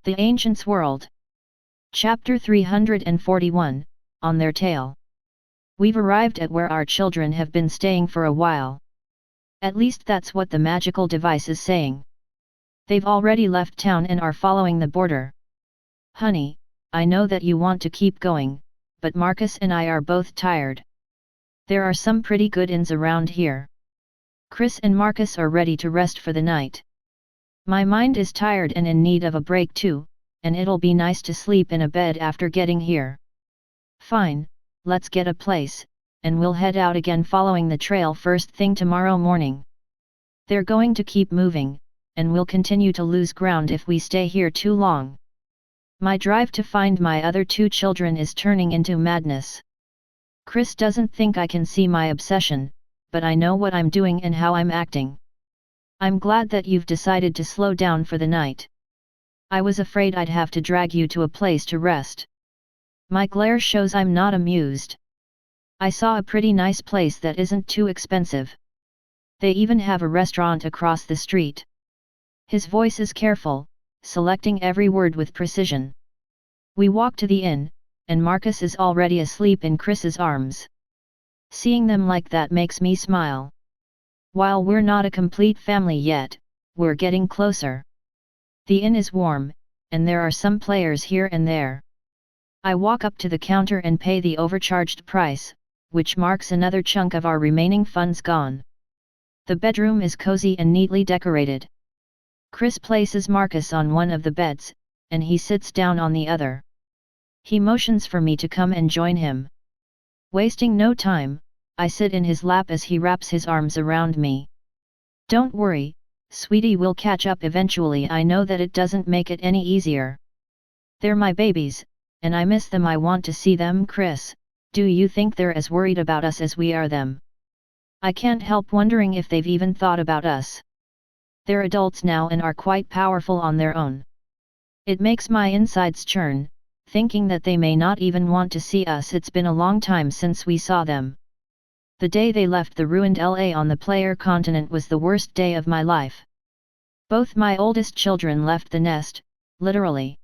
The Ancients' World. Chapter 341, On Their Tail. We've arrived at where our children have been staying for a while. At least that's what the magical device is saying. They've already left town and are following the border. Honey, I know that you want to keep going, but Marcus and I are both tired. There are some pretty good inns around here. Chris and Marcus are ready to rest for the night. My mind is tired and in need of a break too, and it'll be nice to sleep in a bed after getting here. Fine, let's get a place, and we'll head out again following the trail first thing tomorrow morning. They're going to keep moving, and we'll continue to lose ground if we stay here too long. My drive to find my other two children is turning into madness. Chris doesn't think I can see my obsession, but I know what I'm doing and how I'm acting. I'm glad that you've decided to slow down for the night. I was afraid I'd have to drag you to a place to rest. My glare shows I'm not amused. I saw a pretty nice place that isn't too expensive. They even have a restaurant across the street. His voice is careful, selecting every word with precision. We walk to the inn, and Marcus is already asleep in Chris's arms. Seeing them like that makes me smile. While we're not a complete family yet, we're getting closer. The inn is warm, and there are some players here and there. I walk up to the counter and pay the overcharged price, which marks another chunk of our remaining funds gone. The bedroom is cozy and neatly decorated. Chris places Marcus on one of the beds, and he sits down on the other. He motions for me to come and join him. Wasting no time, I sit in his lap as he wraps his arms around me. Don't worry, sweetie, we'll catch up eventually. I know that it doesn't make it any easier. They're my babies, and I miss them. I want to see them. Chris, do you think they're as worried about us as we are them? I can't help wondering if they've even thought about us. They're adults now and are quite powerful on their own. It makes my insides churn, thinking that they may not even want to see us. It's been a long time since we saw them. The day they left the ruined LA on the player continent was the worst day of my life. Both my oldest children left the nest, literally.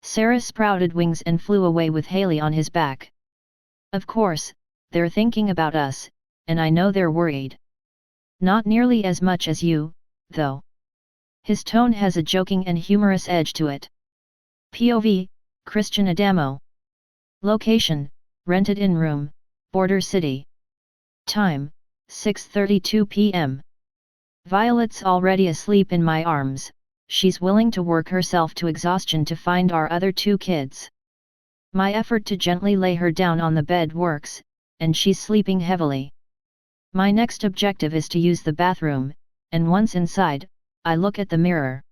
Sarah sprouted wings and flew away with Haley on his back. Of course, they're thinking about us, and I know they're worried. Not nearly as much as you, though. His tone has a joking and humorous edge to it. POV, Christian Adamo. Location, rented in room, Border City. Time, 6:32 p.m. Violet's already asleep in my arms. She's willing to work herself to exhaustion to find our other two kids. My effort to gently lay her down on the bed works, and she's sleeping heavily. My next objective is to use the bathroom, and once inside, I look at the mirror.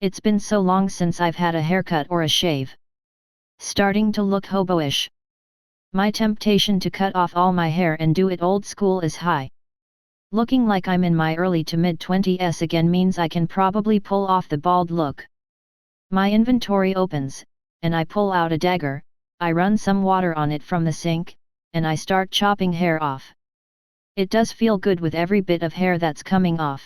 It's been so long since I've had a haircut or a shave. Starting to look hobo-ish. My temptation to cut off all my hair and do it old school is high. Looking like I'm in my early to mid-20s again means I can probably pull off the bald look. My inventory opens, and I pull out a dagger. I run some water on it from the sink, and I start chopping hair off. It does feel good with every bit of hair that's coming off.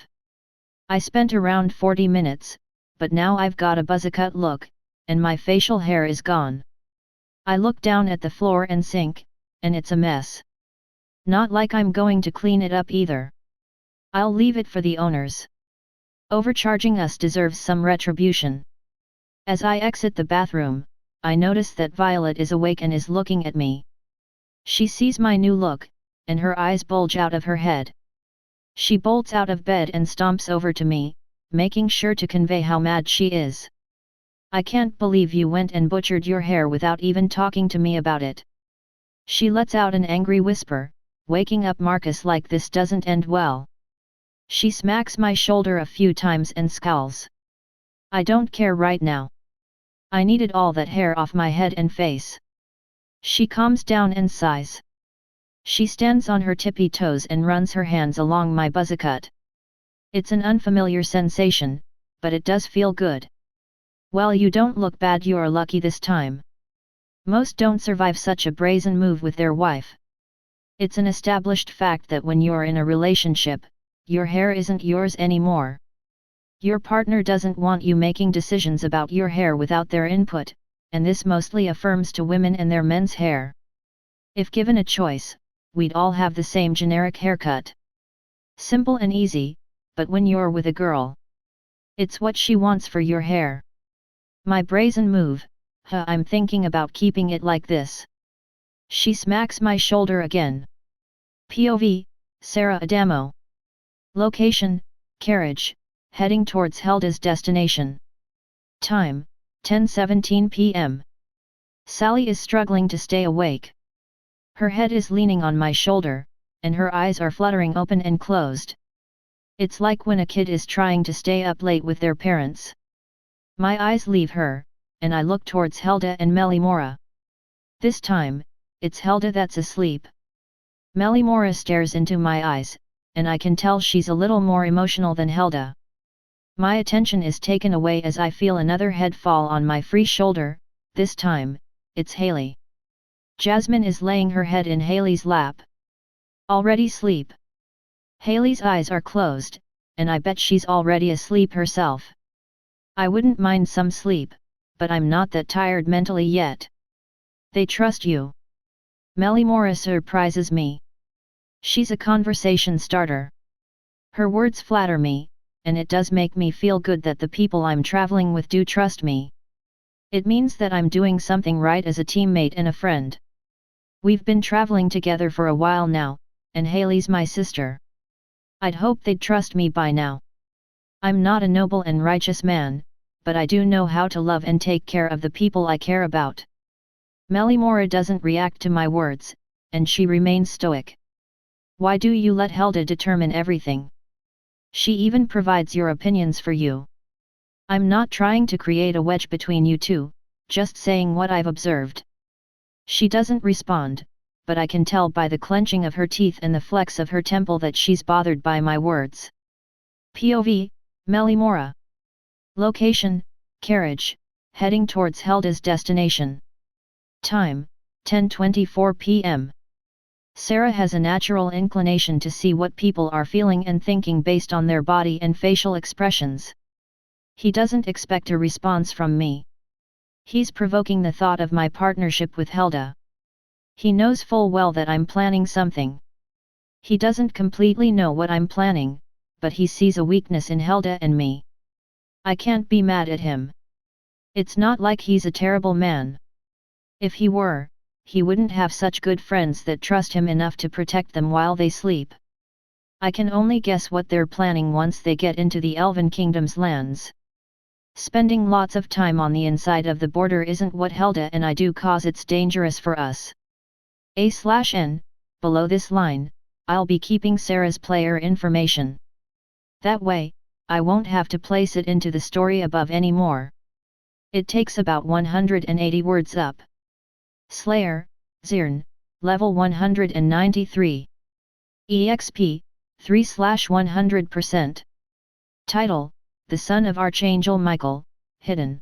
I spent around 40 minutes, but now I've got a buzz-cut look, and my facial hair is gone. I look down at the floor and sink, and it's a mess. Not like I'm going to clean it up either. I'll leave it for the owners. Overcharging us deserves some retribution. As I exit the bathroom, I notice that Violet is awake and is looking at me. She sees my new look, and her eyes bulge out of her head. She bolts out of bed and stomps over to me, making sure to convey how mad she is. I can't believe you went and butchered your hair without even talking to me about it. She lets out an angry whisper, waking up Marcus like this doesn't end well. She smacks my shoulder a few times and scowls. I don't care right now. I needed all that hair off my head and face. She calms down and sighs. She stands on her tippy toes and runs her hands along my buzz-cut. It's an unfamiliar sensation, but it does feel good. Well, you don't look bad. You're lucky this time. Most don't survive such a brazen move with their wife. It's an established fact that when you're in a relationship, your hair isn't yours anymore. Your partner doesn't want you making decisions about your hair without their input, and this mostly affirms to women and their men's hair. If given a choice, we'd all have the same generic haircut. Simple and easy, but when you're with a girl, it's what she wants for your hair. My brazen move, I'm thinking about keeping it like this. She smacks my shoulder again. POV, Sarah Adamo. Location, carriage, heading towards Helda's destination. Time, 10:17 p.m. Sally is struggling to stay awake. Her head is leaning on my shoulder, and her eyes are fluttering open and closed. It's like when a kid is trying to stay up late with their parents. My eyes leave her, and I look towards Helda and Melimora. This time, it's Helda that's asleep. Melimora stares into my eyes, and I can tell she's a little more emotional than Helda. My attention is taken away as I feel another head fall on my free shoulder. This time, it's Haley. Jasmine is laying her head in Haley's lap. Already asleep. Haley's eyes are closed, and I bet she's already asleep herself. I wouldn't mind some sleep, but I'm not that tired mentally yet. They trust you. Melimora surprises me. She's a conversation starter. Her words flatter me, and it does make me feel good that the people I'm traveling with do trust me. It means that I'm doing something right as a teammate and a friend. We've been traveling together for a while now, and Haley's my sister. I'd hope they'd trust me by now. I'm not a noble and righteous man, but I do know how to love and take care of the people I care about. Melimora doesn't react to my words, and she remains stoic. Why do you let Helda determine everything? She even provides your opinions for you. I'm not trying to create a wedge between you two, just saying what I've observed. She doesn't respond, but I can tell by the clenching of her teeth and the flex of her temple that she's bothered by my words. POV, Melimora. Location, carriage, heading towards Helda's destination. Time, 10:24 p.m. Sarah has a natural inclination to see what people are feeling and thinking based on their body and facial expressions. He doesn't expect a response from me. He's provoking the thought of my partnership with Helda. He knows full well that I'm planning something. He doesn't completely know what I'm planning, but he sees a weakness in Helda and me. I can't be mad at him. It's not like he's a terrible man. If he were, he wouldn't have such good friends that trust him enough to protect them while they sleep. I can only guess what they're planning once they get into the Elven Kingdom's lands. Spending lots of time on the inside of the border isn't what Helda and I do, cause it's dangerous for us. A/N, below this line, I'll be keeping Sarah's player information. That way, I won't have to place it into the story above anymore. It takes about 180 words up. Slayer, Zirn, level 193. EXP, 3/100%. Title, The Son of Archangel Michael, Hidden.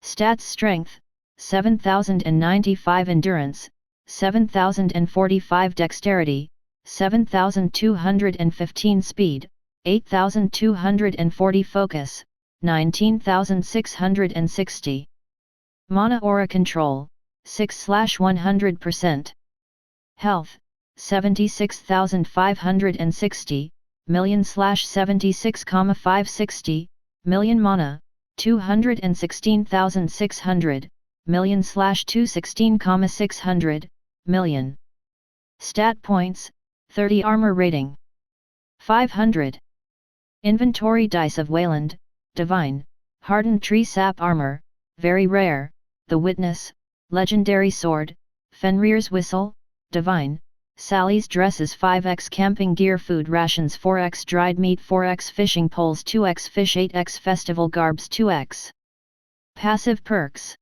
Stats: Strength, 7095 Endurance, 7045 Dexterity, 7215 Speed, 8240 Focus, 19660. Mana Aura Control, 6/100%. Health, 76,560, million/76,560, million. Mana, 216,600, million/216,600, million. Stat points, 30. Armor rating, 500. Inventory dice of Wayland, Divine, Hardened Tree Sap Armor, very rare, The Witness, Legendary Sword, Fenrir's Whistle, Divine, Sally's Dresses 5x Camping Gear Food Rations 4x Dried Meat 4x Fishing Poles 2x Fish 8x Festival Garbs 2x. Passive perks.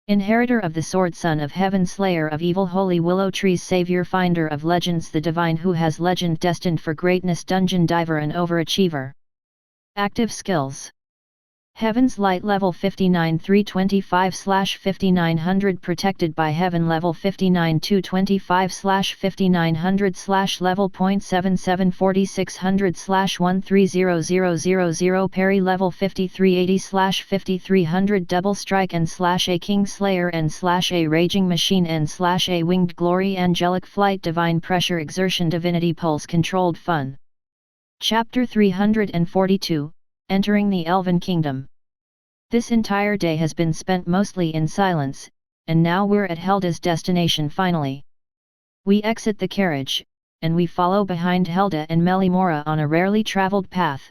Inheritor of the Sword, Son of Heaven, Slayer of Evil, Holy Willow Trees, Savior, Finder of Legends, the Divine who has legend destined for greatness, Dungeon Diver and Overachiever. Active skills. Heaven's Light level 59 325/5900 protected by Heaven level 59 225/5900 level .77 4600/130000 parry level 5380/5300 double strike and /a King Slayer and /a Raging Machine and /a Winged Glory Angelic Flight Divine Pressure Exertion Divinity Pulse Controlled Fun. Chapter 342, Entering the Elven Kingdom. This entire day has been spent mostly in silence, and now we're at Helda's destination finally. We exit the carriage, and we follow behind Helda and Melimora on a rarely traveled path.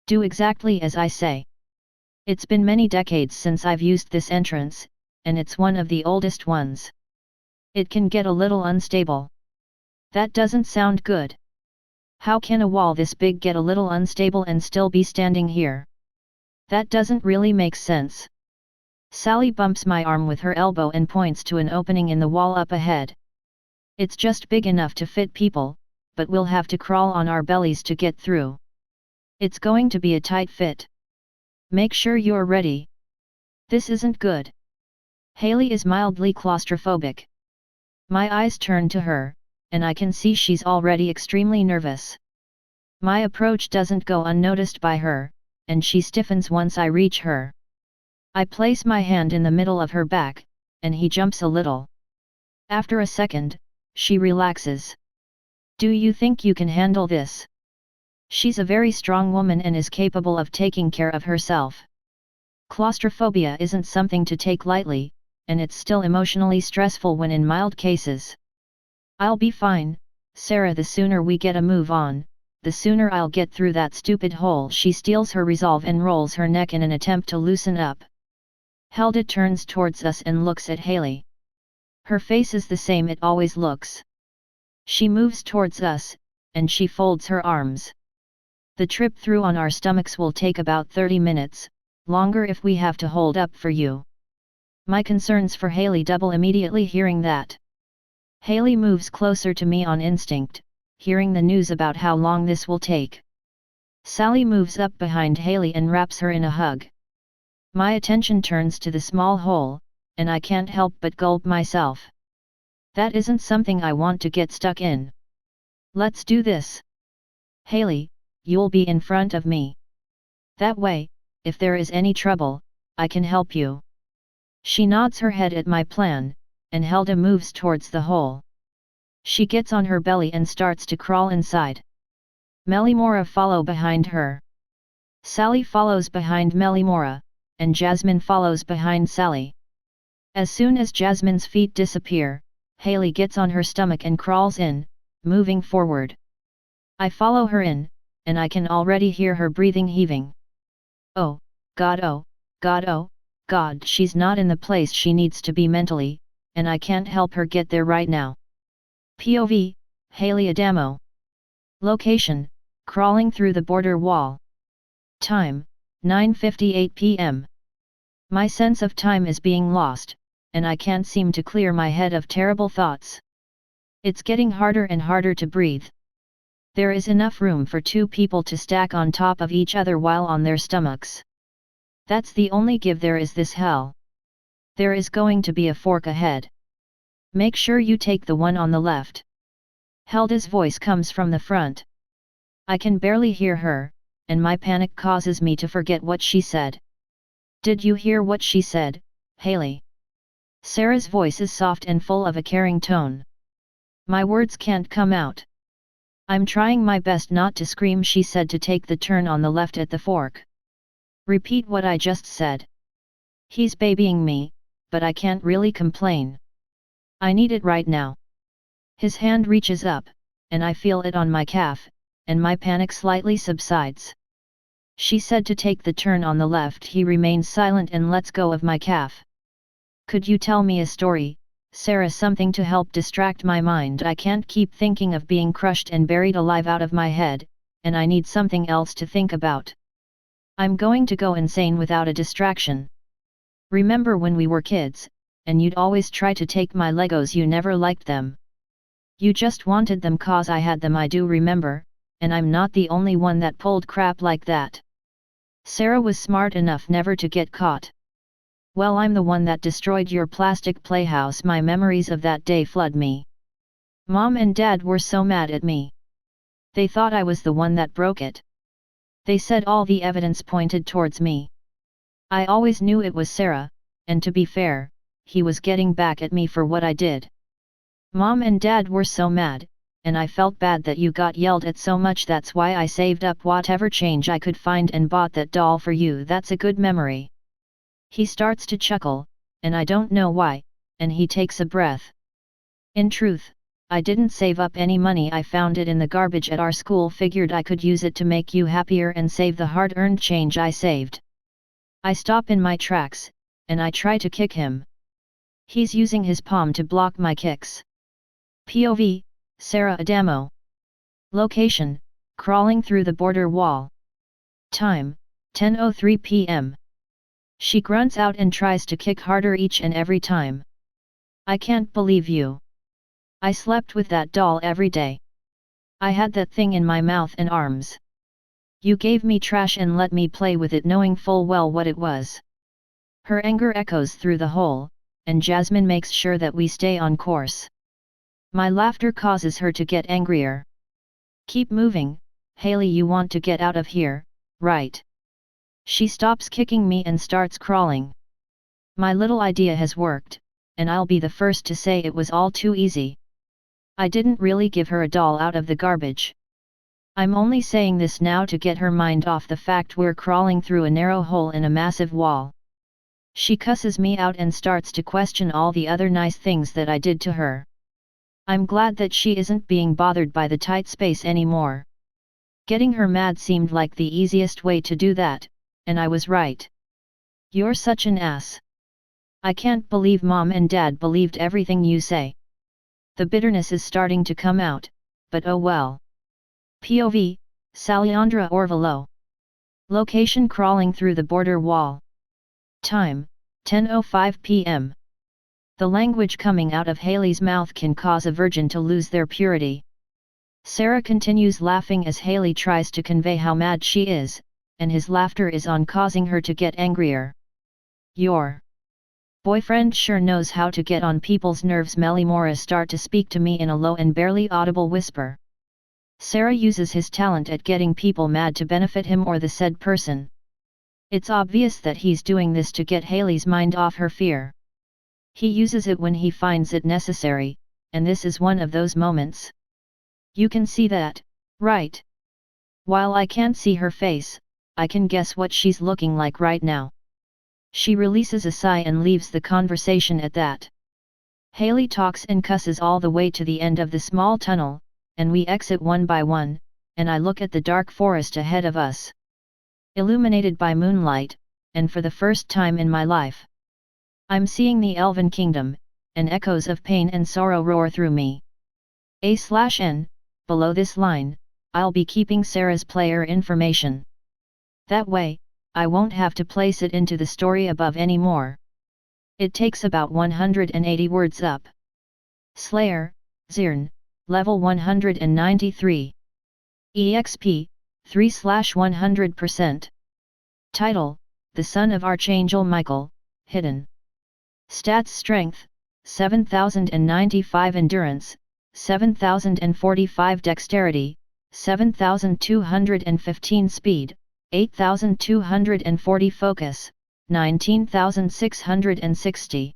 Do exactly as I say. It's been many decades since I've used this entrance, and it's one of the oldest ones. It can get a little unstable. That doesn't sound good. How can a wall this big get a little unstable and still be standing here? That doesn't really make sense. Sally bumps my arm with her elbow and points to an opening in the wall up ahead. It's just big enough to fit people, but we'll have to crawl on our bellies to get through. It's going to be a tight fit. Make sure you're ready. This isn't good. Haley is mildly claustrophobic. My eyes turn to her, and I can see she's already extremely nervous. My approach doesn't go unnoticed by her, and she stiffens once I reach her. I place my hand in the middle of her back, and he jumps a little. After a second, she relaxes. Do you think you can handle this? She's a very strong woman and is capable of taking care of herself. Claustrophobia isn't something to take lightly, and it's still emotionally stressful when in mild cases. I'll be fine, Sarah. The sooner we get a move on, the sooner I'll get through that stupid hole. She steals her resolve and rolls her neck in an attempt to loosen up. Helda turns towards us and looks at Haley. Her face is the same it always looks. She moves towards us, and she folds her arms. The trip through on our stomachs will take about 30 minutes, longer if we have to hold up for you. My concerns for Haley double immediately hearing that. Haley moves closer to me on instinct, hearing the news about how long this will take. Sally moves up behind Haley and wraps her in a hug. My attention turns to the small hole, and I can't help but gulp myself. That isn't something I want to get stuck in. Let's do this. Haley, you'll be in front of me. That way, if there is any trouble, I can help you. She nods her head at my plan, and Helda moves towards the hole. She gets on her belly and starts to crawl inside. Melimora follow behind her. Sally follows behind Melimora, and Jasmine follows behind Sally. As soon as Jasmine's feet disappear, Haley gets on her stomach and crawls in, moving forward. I follow her in, and I can already hear her breathing heaving. Oh, God, oh, God, oh, God, she's not in the place she needs to be mentally, and I can't help her get there right now. POV, Haley Adamo. Location, crawling through the border wall. Time, 9:58 p.m. My sense of time is being lost, and I can't seem to clear my head of terrible thoughts. It's getting harder and harder to breathe. There is enough room for two people to stack on top of each other while on their stomachs. That's the only give there is this hell. There is going to be a fork ahead. Make sure you take the one on the left. Helda's voice comes from the front. I can barely hear her, and my panic causes me to forget what she said. Did you hear what she said, Haley? Sarah's voice is soft and full of a caring tone. My words can't come out. I'm trying my best not to scream. She said to take the turn on the left at the fork. Repeat what I just said. He's babying me, but I can't really complain. I need it right now. His hand reaches up, and I feel it on my calf, and my panic slightly subsides. She said to take the turn on the left. He remains silent and lets go of my calf. Could you tell me a story, Sarah? Something to help distract my mind. I can't keep thinking of being crushed and buried alive out of my head, and I need something else to think about. I'm going to go insane without a distraction. Remember when we were kids, and you'd always try to take my Legos? You never liked them. You just wanted them 'cause I had them. I do remember, and I'm not the only one that pulled crap like that. Sarah was smart enough never to get caught. Well, I'm the one that destroyed your plastic playhouse. My memories of that day flood me. Mom and Dad were so mad at me. They thought I was the one that broke it. They said all the evidence pointed towards me. I always knew it was Sarah, and to be fair, he was getting back at me for what I did. Mom and Dad were so mad, and I felt bad that you got yelled at so much. That's why I saved up whatever change I could find and bought that doll for you. That's a good memory. He starts to chuckle, and I don't know why, and he takes a breath. In truth, I didn't save up any money. I found it in the garbage at our school, figured I could use it to make you happier and save the hard-earned change I saved. I stop in my tracks, and I try to kick him. He's using his palm to block my kicks. POV, Sarah Adamo. Location, crawling through the border wall. Time, 10:03 p.m. She grunts out and tries to kick harder each and every time. I can't believe you. I slept with that doll every day. I had that thing in my mouth and arms. You gave me trash and let me play with it knowing full well what it was. Her anger echoes through the hole, and Jasmine makes sure that we stay on course. My laughter causes her to get angrier. Keep moving, Haley, you want to get out of here, right? She stops kicking me and starts crawling. My little idea has worked, and I'll be the first to say it was all too easy. I didn't really give her a doll out of the garbage. I'm only saying this now to get her mind off the fact we're crawling through a narrow hole in a massive wall. She cusses me out and starts to question all the other nice things that I did to her. I'm glad that she isn't being bothered by the tight space anymore. Getting her mad seemed like the easiest way to do that, and I was right. You're such an ass. I can't believe Mom and Dad believed everything you say. The bitterness is starting to come out, but oh well. POV, Saliandra Orvalo. Location, crawling through the border wall. Time, 10:05 p.m. The language coming out of Haley's mouth can cause a virgin to lose their purity. Sarah continues laughing as Haley tries to convey how mad she is, and his laughter is on causing her to get angrier. Your boyfriend sure knows how to get on people's nerves. Melimora start to speak to me in a low and barely audible whisper. Sarah uses his talent at getting people mad to benefit him or the said person. It's obvious that he's doing this to get Haley's mind off her fear. He uses it when he finds it necessary, and this is one of those moments. You can see that, right? While I can't see her face, I can guess what she's looking like right now. She releases a sigh and leaves the conversation at that. Haley talks and cusses all the way to the end of the small tunnel, and we exit one by one, and I look at the dark forest ahead of us. Illuminated by moonlight, and for the first time in my life, I'm seeing the Elven kingdom, and echoes of pain and sorrow roar through me. A/N, below this line, I'll be keeping Sarah's player information. That way, I won't have to place it into the story above anymore. It takes about 180 words up. Slayer, Zirn, level 193. EXP, 3/100%. Title, The Son of Archangel Michael, Hidden. Stats: Strength, 7095, Endurance, 7045, Dexterity, 7215, Speed, 8240, Focus, 19660.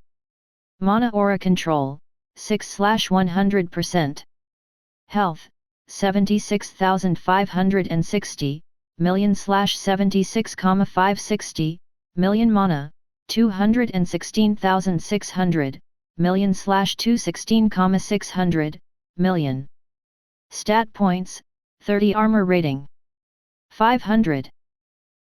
Mana Aura Control, 6/100%. Health, 76,560, million/76,560, million. Mana, 216,600, million/216,600, million. Stat Points, 30. Armor Rating, 500.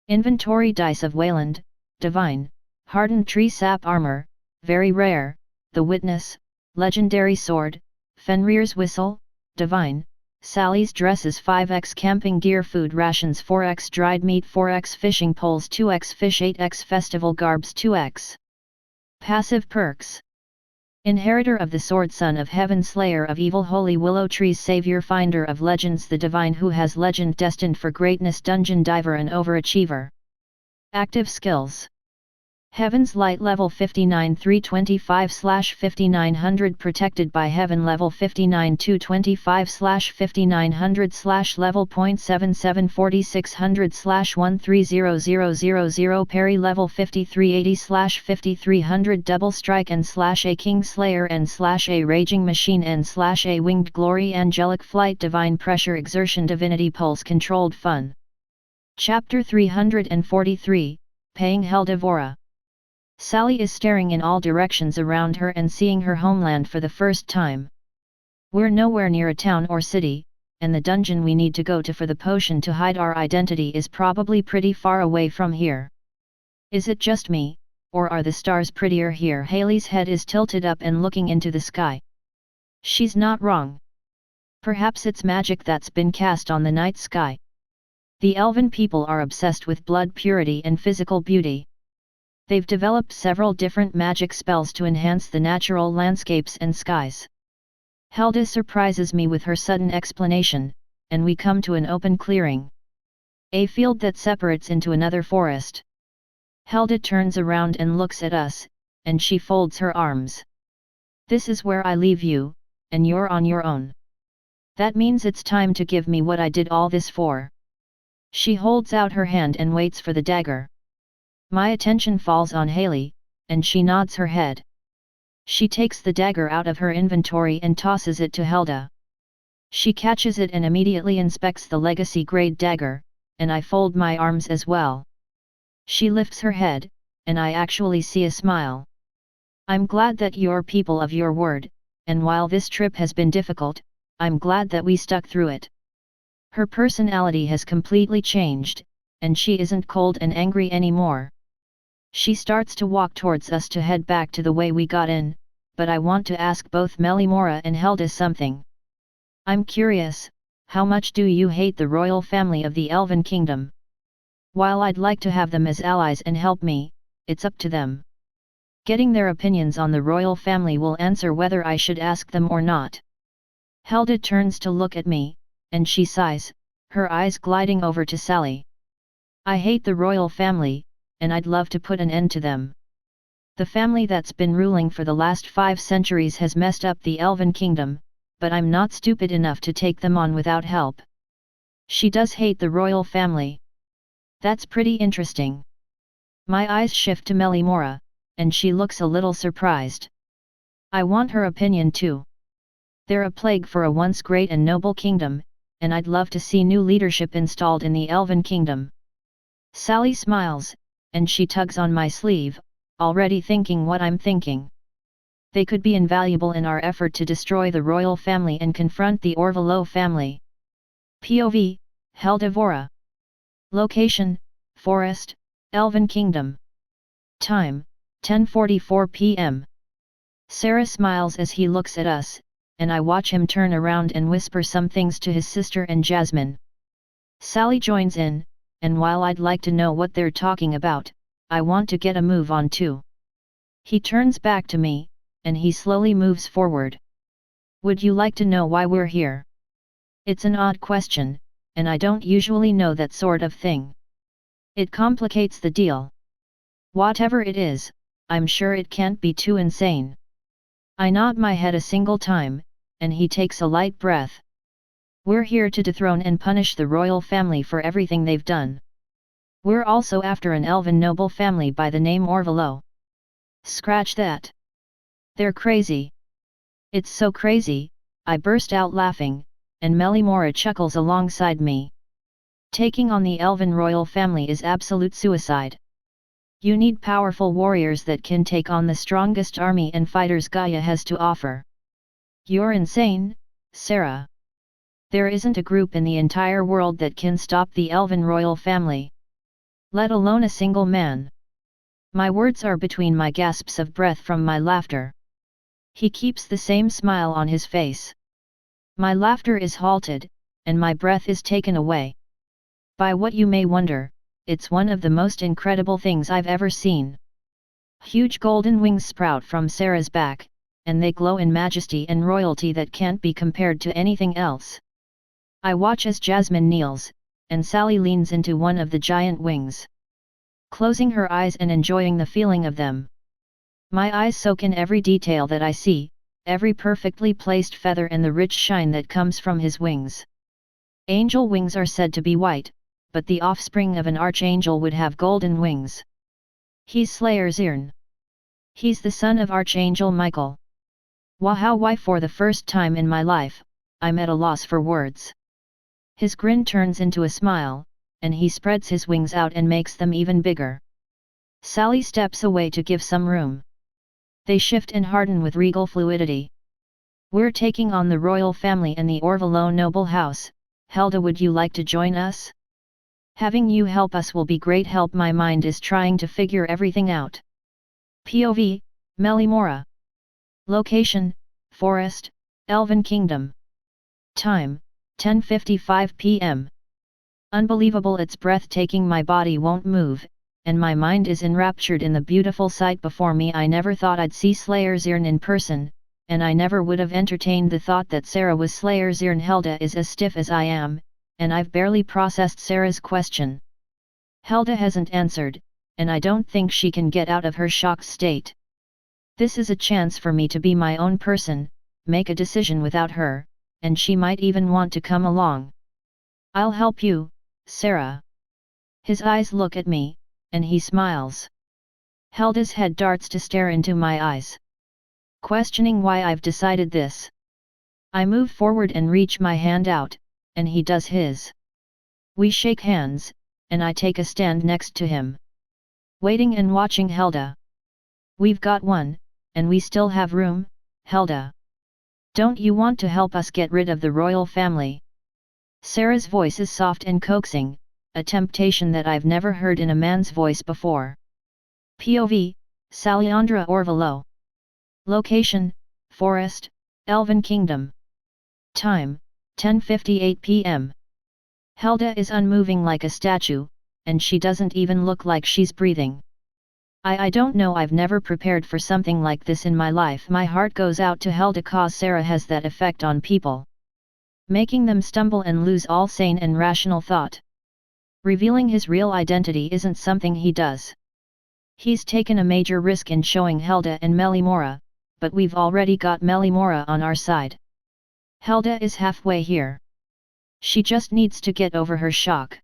Inventory: Dice of Wayland, Divine, Hardened Tree Sap Armor, Very Rare, The Witness, Legendary Sword, Fenrir's Whistle, Divine, Sally's Dresses 5x, Camping Gear, Food Rations 4x, Dried Meat 4x, Fishing Poles 2x, Fish 8x, Festival Garbs 2x. Passive Perks: Inheritor of the Sword, Son of Heaven, Slayer of Evil, Holy Willow Trees, Savior, Finder of Legends, the Divine who has legend destined for greatness, Dungeon Diver and Overachiever. Active skills. Heaven's Light level 59 325/5900 protected by Heaven level 59 225/5900 level .77 4600/130000 parry level 5380/5300 double strike and /A King Slayer and /A Raging Machine and /A Winged Glory Angelic Flight Divine Pressure Exertion Divinity Pulse Controlled Fun. Chapter 343, Paying Helda Vora. Sally is staring in all directions around her and seeing her homeland for the first time. We're nowhere near a town or city, and the dungeon we need to go to for the potion to hide our identity is probably pretty far away from here. Is it just me, or are the stars prettier here? Haley's head is tilted up and looking into the sky. She's not wrong. Perhaps it's magic that's been cast on the night sky. The Elven people are obsessed with blood purity and physical beauty. They've developed several different magic spells to enhance the natural landscapes and skies. Helda surprises me with her sudden explanation, and we come to an open clearing. A field that separates into another forest. Helda turns around and looks at us, and she folds her arms. This is where I leave you, and you're on your own. That means it's time to give me what I did all this for. She holds out her hand and waits for the dagger. My attention falls on Haley, and she nods her head. She takes the dagger out of her inventory and tosses it to Helda. She catches it and immediately inspects the legacy-grade dagger, and I fold my arms as well. She lifts her head, and I actually see a smile. I'm glad that you're people of your word, and while this trip has been difficult, I'm glad that we stuck through it. Her personality has completely changed, and she isn't cold and angry anymore. She starts to walk towards us to head back to the way we got in, but I want to ask both Melimora and Helda something. I'm curious, how much do you hate the royal family of the Elven Kingdom? While I'd like to have them as allies and help me, it's up to them. Getting their opinions on the royal family will answer whether I should ask them or not. Helda turns to look at me, and she sighs, her eyes gliding over to Sally. I hate the royal family, and I'd love to put an end to them. The family that's been ruling for the last 5 centuries has messed up the Elven Kingdom, but I'm not stupid enough to take them on without help. She does hate the royal family. That's pretty interesting. My eyes shift to Melimora, and she looks a little surprised. I want her opinion too. They're a plague for a once great and noble kingdom, and I'd love to see new leadership installed in the Elven Kingdom. Sally smiles, and she tugs on my sleeve, already thinking what I'm thinking. They could be invaluable in our effort to destroy the royal family and confront the Orvelo family. POV, Helda Vora. Location, Forest, Elven Kingdom. Time, 10:44 p.m. Sarah smiles as he looks at us, and I watch him turn around and whisper some things to his sister and Jasmine. Sally joins in, and while I'd like to know what they're talking about, I want to get a move on too. He turns back to me, and he slowly moves forward. Would you like to know why we're here? It's an odd question, and I don't usually know that sort of thing. It complicates the deal. Whatever it is, I'm sure it can't be too insane. I nod my head a single time, and he takes a light breath. We're here to dethrone and punish the royal family for everything they've done. We're also after an elven noble family by the name Orvelo. Scratch that. They're crazy. It's so crazy, I burst out laughing, and Melimora chuckles alongside me. Taking on the elven royal family is absolute suicide. You need powerful warriors that can take on the strongest army and fighters Gaia has to offer. You're insane, Sarah. There isn't a group in the entire world that can stop the elven royal family. Let alone a single man. My words are between my gasps of breath from my laughter. He keeps the same smile on his face. My laughter is halted, and my breath is taken away. By what you may wonder, it's one of the most incredible things I've ever seen. Huge golden wings sprout from Sarah's back, and they glow in majesty and royalty that can't be compared to anything else. I watch as Jasmine kneels, and Sally leans into one of the giant wings. closing her eyes and enjoying the feeling of them. My eyes soak in every detail that I see, every perfectly placed feather and the rich shine that comes from his wings. Angel wings are said to be white, but the offspring of an archangel would have golden wings. He's Slayer Zirn. He's the son of Archangel Michael. Wow! Why for the first time in my life, I'm at a loss for words. His grin turns into a smile, and he spreads his wings out and makes them even bigger. Sally steps away to give some room. They shift and harden with regal fluidity. We're taking on the royal family and the Orvelo noble house. Helda, would you like to join us? Having you help us will be great help. My mind is trying to figure everything out. POV, Melimora. Location, Forest, Elven Kingdom. Time, 10:55 p.m. Unbelievable, it's breathtaking. My body won't move, and my mind is enraptured in the beautiful sight before me. I never thought I'd see Slayer Zirn in person, and I never would have entertained the thought that Sarah was Slayer Zirn. Helda is as stiff as I am, and I've barely processed Sarah's question. Helda hasn't answered, and I don't think she can get out of her shocked state. This is a chance for me to be my own person, make a decision without her, and she might even want to come along. I'll help you, Sarah. His eyes look at me, and he smiles. Helda's head darts to stare into my eyes, questioning why I've decided this. I move forward and reach my hand out, and he does his. We shake hands, and I take a stand next to him, waiting and watching Helda. We've got one, and we still have room, Helda. Don't you want to help us get rid of the royal family? Sarah's voice is soft and coaxing, a temptation that I've never heard in a man's voice before. POV, Salyandra Orvelo. Location, Forest, Elven Kingdom. Time, 10:58 p.m. Helda is unmoving like a statue, and she doesn't even look like she's breathing. I don't know, I've never prepared for something like this in my life. My heart goes out to Helda, cause Sarah has that effect on people, making them stumble and lose all sane and rational thought. Revealing his real identity isn't something he does. He's taken a major risk in showing Helda and Melimora, but we've already got Melimora on our side. Helda is halfway here. She just needs to get over her shock.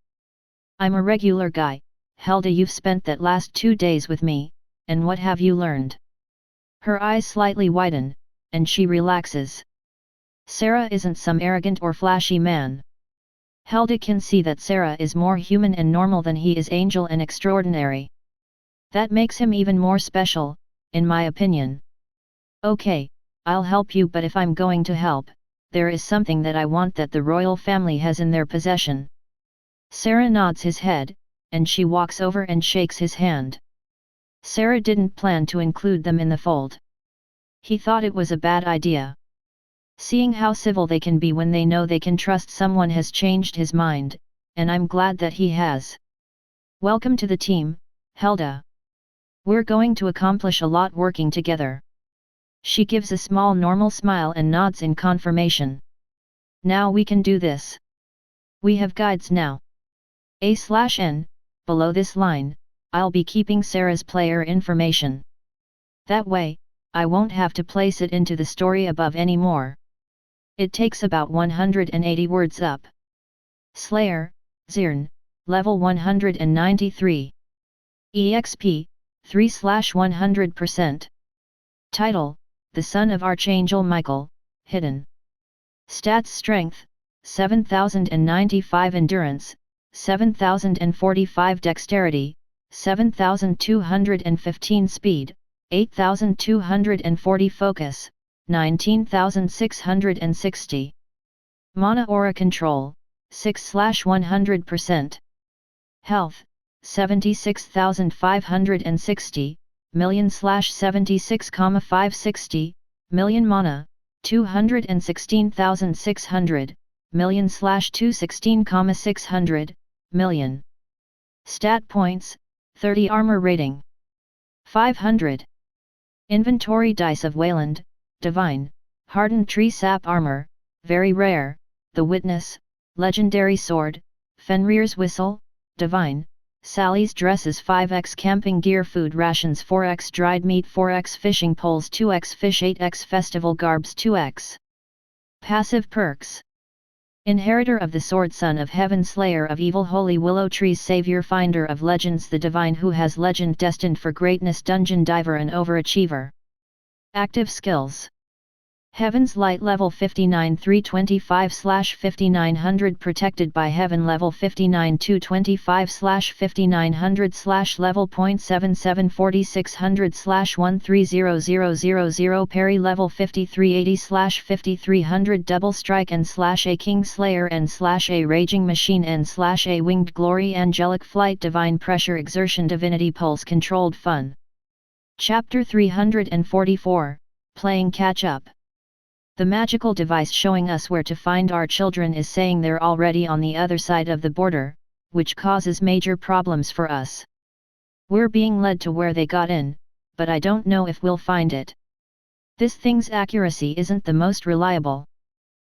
I'm a regular guy, Helda. You've spent that last 2 days with me, and what have you learned? Her eyes slightly widen, and she relaxes. Sarah isn't some arrogant or flashy man. Helda can see that Sarah is more human and normal than he is angel and extraordinary. That makes him even more special, in my opinion. Okay, I'll help you, but if I'm going to help, there is something that I want that the royal family has in their possession. Sarah nods his head, and she walks over and shakes his hand. Sarah didn't plan to include them in the fold. He thought it was a bad idea. Seeing how civil they can be when they know they can trust someone has changed his mind, and I'm glad that he has. Welcome to the team, Helda. We're going to accomplish a lot working together. She gives a small normal smile and nods in confirmation. Now we can do this. We have guides now. A/N, below this line, I'll be keeping Sarah's player information. That way, I won't have to place it into the story above anymore. It takes about 180 words up. Slayer, Zirn, level 193. EXP, 3/100%. Title, The Son of Archangel Michael, hidden. Stats: Strength, 7095, Endurance, 7045, Dexterity, 7215, Speed, 8240, Focus, 19660. Mana Aura Control, 6/100%. Health, 76,560, million/76,560, million. Mana, 216,600, million/216,600, million. Stat points, 30. Armor rating, 500. Inventory: Dice of Wayland, Divine, Hardened Tree Sap Armor, very rare, The Witness, Legendary Sword, Fenrir's Whistle, Divine, Sally's dresses 5x camping gear food rations 4x dried meat 4x fishing poles 2x fish 8x festival garbs 2x. Passive perks. Inheritor of the sword, son of heaven, slayer of evil, holy willow trees, savior, finder of legends, the divine who has legend, destined for greatness, dungeon diver and overachiever. Active skills. Heaven's Light level 59 325/5900 protected by Heaven level 59 225/5900 level .77 4600/130000 parry level 5380/5300 double strike and /a king slayer and /a raging machine and /a winged glory angelic flight divine pressure exertion divinity pulse controlled fun. Chapter 344, Playing Catch Up. The magical device showing us where to find our children is saying they're already on the other side of the border, which causes major problems for us. We're being led to where they got in, but I don't know if we'll find it. This thing's accuracy isn't the most reliable.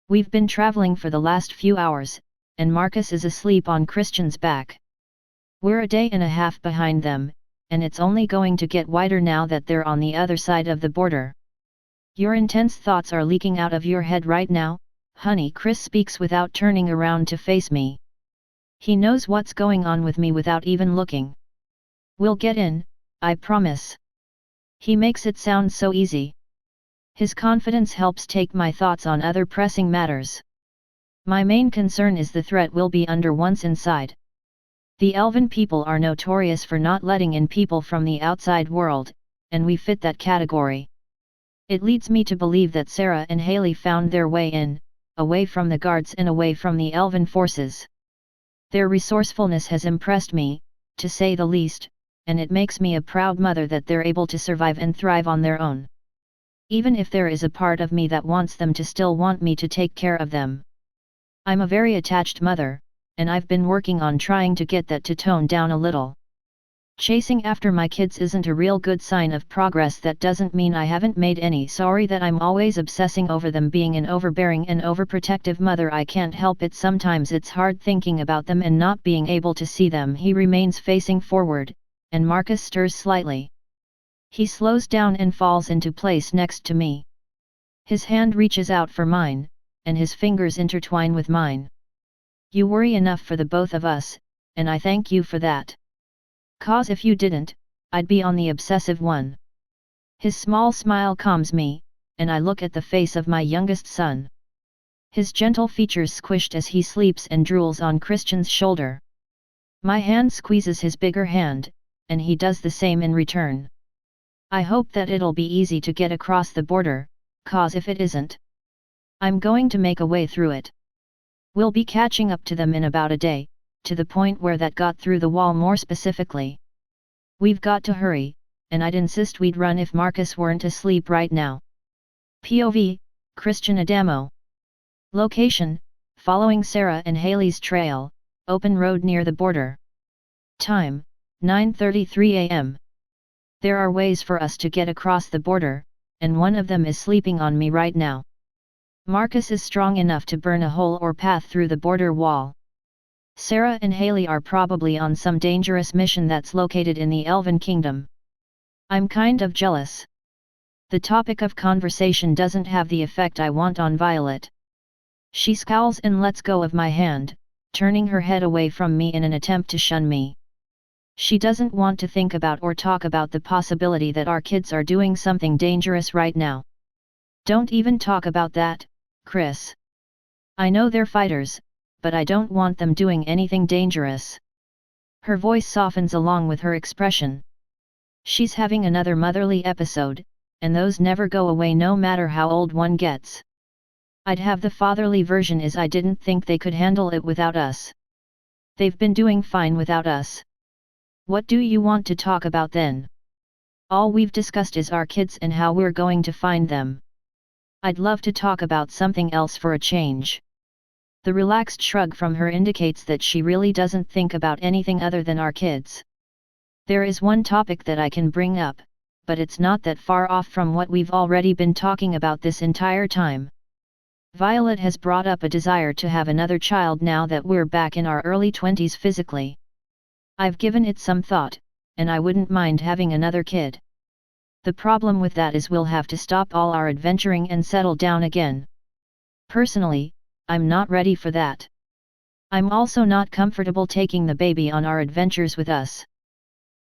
We've been traveling for the last few hours, and Marcus is asleep on Christian's back. We're a day and a half behind them, and it's only going to get wider now that they're on the other side of the border. Your intense thoughts are leaking out of your head right now, honey. Chris speaks without turning around to face me. He knows what's going on with me without even looking. We'll get in, I promise. He makes it sound so easy. His confidence helps take my thoughts on other pressing matters. My main concern is the threat we'll be under once inside. The Elven people are notorious for not letting in people from the outside world, and we fit that category. It leads me to believe that Sarah and Haley found their way in, away from the guards and away from the Elven forces. Their resourcefulness has impressed me, to say the least, and it makes me a proud mother that they're able to survive and thrive on their own. Even if there is a part of me that wants them to still want me to take care of them. I'm a very attached mother, and I've been working on trying to get that to tone down a little. Chasing after my kids isn't a real good sign of progress. That doesn't mean I haven't made any. Sorry that I'm always obsessing over them. Being an overbearing and overprotective mother, I can't help it. Sometimes it's hard thinking about them and not being able to see them. He remains facing forward, and Marcus stirs slightly. He slows down and falls into place next to me. His hand reaches out for mine, and his fingers intertwine with mine. You worry enough for the both of us, and I thank you for that. 'Cause if you didn't, I'd be on the obsessive one. His small smile calms me, and I look at the face of my youngest son. His gentle features squished as he sleeps and drools on Christian's shoulder. My hand squeezes his bigger hand, and he does the same in return. I hope that it'll be easy to get across the border, 'cause if it isn't, I'm going to make a way through it. We'll be catching up to them in about a day, to the point where that got through the wall more specifically. We've got to hurry, and I'd insist we'd run if Marcus weren't asleep right now. POV, Christian Adamo. Location, following Sarah and Haley's trail, open road near the border. Time, 9:33 a.m. There are ways for us to get across the border, and one of them is sleeping on me right now. Marcus is strong enough to burn a hole or path through the border wall. Sarah and Haley are probably on some dangerous mission that's located in the Elven Kingdom. I'm kind of jealous. The topic of conversation doesn't have the effect I want on Violet. She scowls and lets go of my hand, turning her head away from me in an attempt to shun me. She doesn't want to think about or talk about the possibility that our kids are doing something dangerous right now. Don't even talk about that, Chris. I know they're fighters, but I don't want them doing anything dangerous. Her voice softens along with her expression. She's having another motherly episode, and those never go away no matter how old one gets. I'd have the fatherly version is I didn't think they could handle it without us. They've been doing fine without us. What do you want to talk about then? All we've discussed is our kids and how we're going to find them. I'd love to talk about something else for a change. The relaxed shrug from her indicates that she really doesn't think about anything other than our kids. There is one topic that I can bring up, but it's not that far off from what we've already been talking about this entire time. Violet has brought up a desire to have another child now that we're back in our early 20s physically. I've given it some thought, and I wouldn't mind having another kid. The problem with that is we'll have to stop all our adventuring and settle down again. Personally, I'm not ready for that. I'm also not comfortable taking the baby on our adventures with us.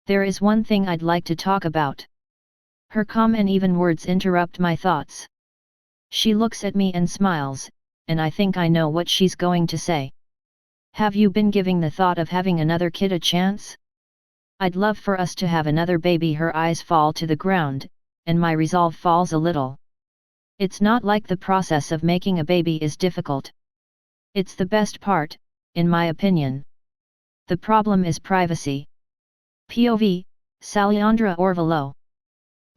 There is one thing I'd like to talk about. Her calm and even words interrupt my thoughts. She looks at me and smiles, and I think I know what she's going to say. Have you been giving the thought of having another kid a chance? I'd love for us to have another baby. Her eyes fall to the ground, and my resolve falls a little. It's not like the process of making a baby is difficult. It's the best part, in my opinion. The problem is privacy. POV, Salyandra Orvalo.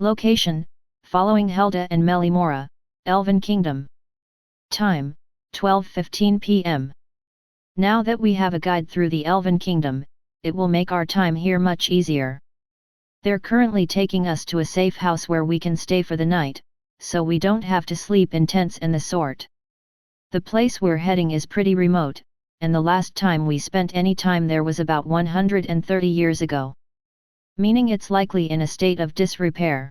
Location, following Helda and Melimora, Elven Kingdom. Time, 12:15 p.m. Now that we have a guide through the Elven Kingdom, it will make our time here much easier. They're currently taking us to a safe house where we can stay for the night, so we don't have to sleep in tents and the sort. The place we're heading is pretty remote, and the last time we spent any time there was about 130 years ago. Meaning it's likely in a state of disrepair.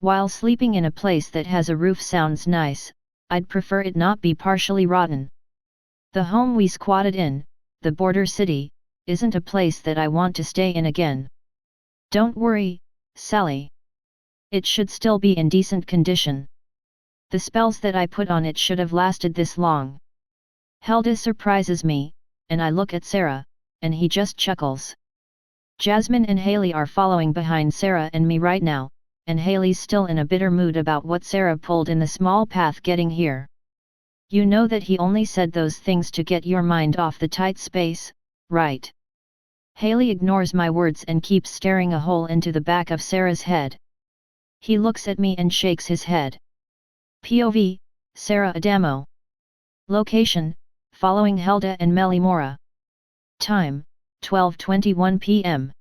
While sleeping in a place that has a roof sounds nice, I'd prefer it not be partially rotten. The home we squatted in, the border city, isn't a place that I want to stay in again. Don't worry, Sally. It should still be in decent condition. The spells that I put on it should have lasted this long. Helda surprises me, and I look at Sarah, and he just chuckles. Jasmine and Haley are following behind Sarah and me right now, and Haley's still in a bitter mood about what Sarah pulled in the small path getting here. You know that he only said those things to get your mind off the tight space, right? Haley ignores my words and keeps staring a hole into the back of Sarah's head. He looks at me and shakes his head. POV, Sarah Adamo. Location, following Helda and Melimora. Time, 12:21 p.m.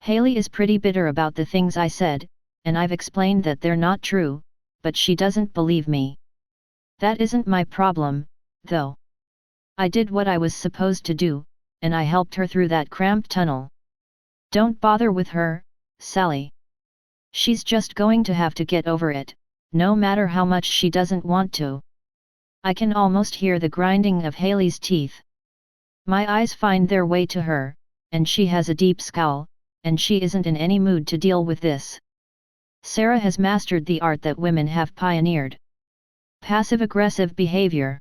Haley is pretty bitter about the things I said, and I've explained that they're not true, but she doesn't believe me. That isn't my problem, though. I did what I was supposed to do, and I helped her through that cramped tunnel. Don't bother with her, Sally. She's just going to have to get over it, no matter how much she doesn't want to. I can almost hear the grinding of Haley's teeth. My eyes find their way to her, and she has a deep scowl, and she isn't in any mood to deal with this. Sarah has mastered the art that women have pioneered. Passive-aggressive behavior.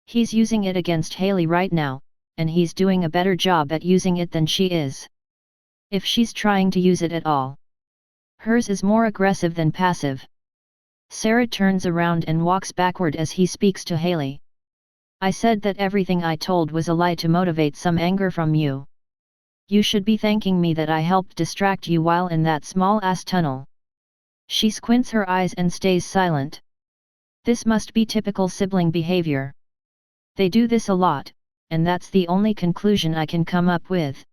He's using it against Haley right now, and he's doing a better job at using it than she is. If she's trying to use it at all. Hers is more aggressive than passive. Sarah turns around and walks backward as he speaks to Haley. I said that everything I told was a lie to motivate some anger from you. You should be thanking me that I helped distract you while in that small-ass tunnel. She squints her eyes and stays silent. This must be typical sibling behavior. They do this a lot, and that's the only conclusion I can come up with.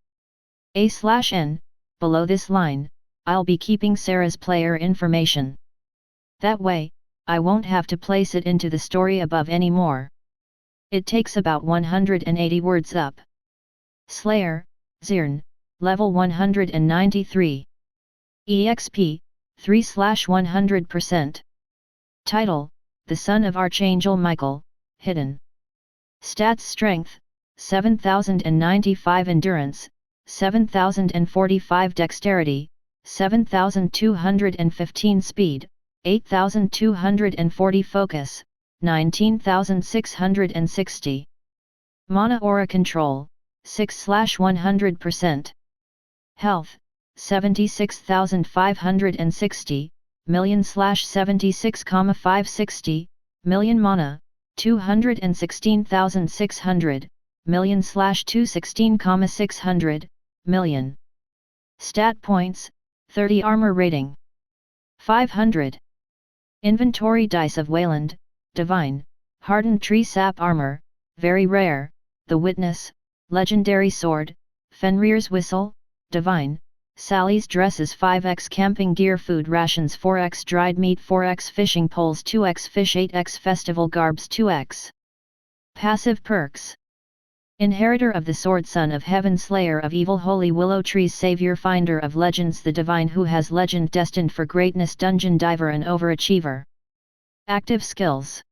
A/N, below this line, I'll be keeping Sarah's player information. That way, I won't have to place it into the story above anymore. It takes about 180 words up. Slayer, Zirn, level 193. EXP, 3/100%. Title, The Son of Archangel Michael, Hidden. Stats: Strength, 7095 Endurance, 7045 Dexterity, 7215 Speed, 8240 Focus, 19660. Mana Aura Control, 6/100%. Health, 76,560, million/76,560, million. Mana, 216,600, million/216,600, million. Stat points, 30. Armor rating, 500. Inventory dice of Wayland, Divine, Hardened Tree Sap Armor, very rare, The Witness, Legendary Sword, Fenrir's Whistle, Divine, Sally's Dresses 5x Camping Gear Food Rations 4x Dried Meat 4x Fishing Poles 2x Fish 8x Festival Garbs 2x. Passive perks. Inheritor of the sword, son of heaven, slayer of evil, holy willow trees, savior, finder of legends, the divine who has legend, destined for greatness, dungeon diver and overachiever. Active skills.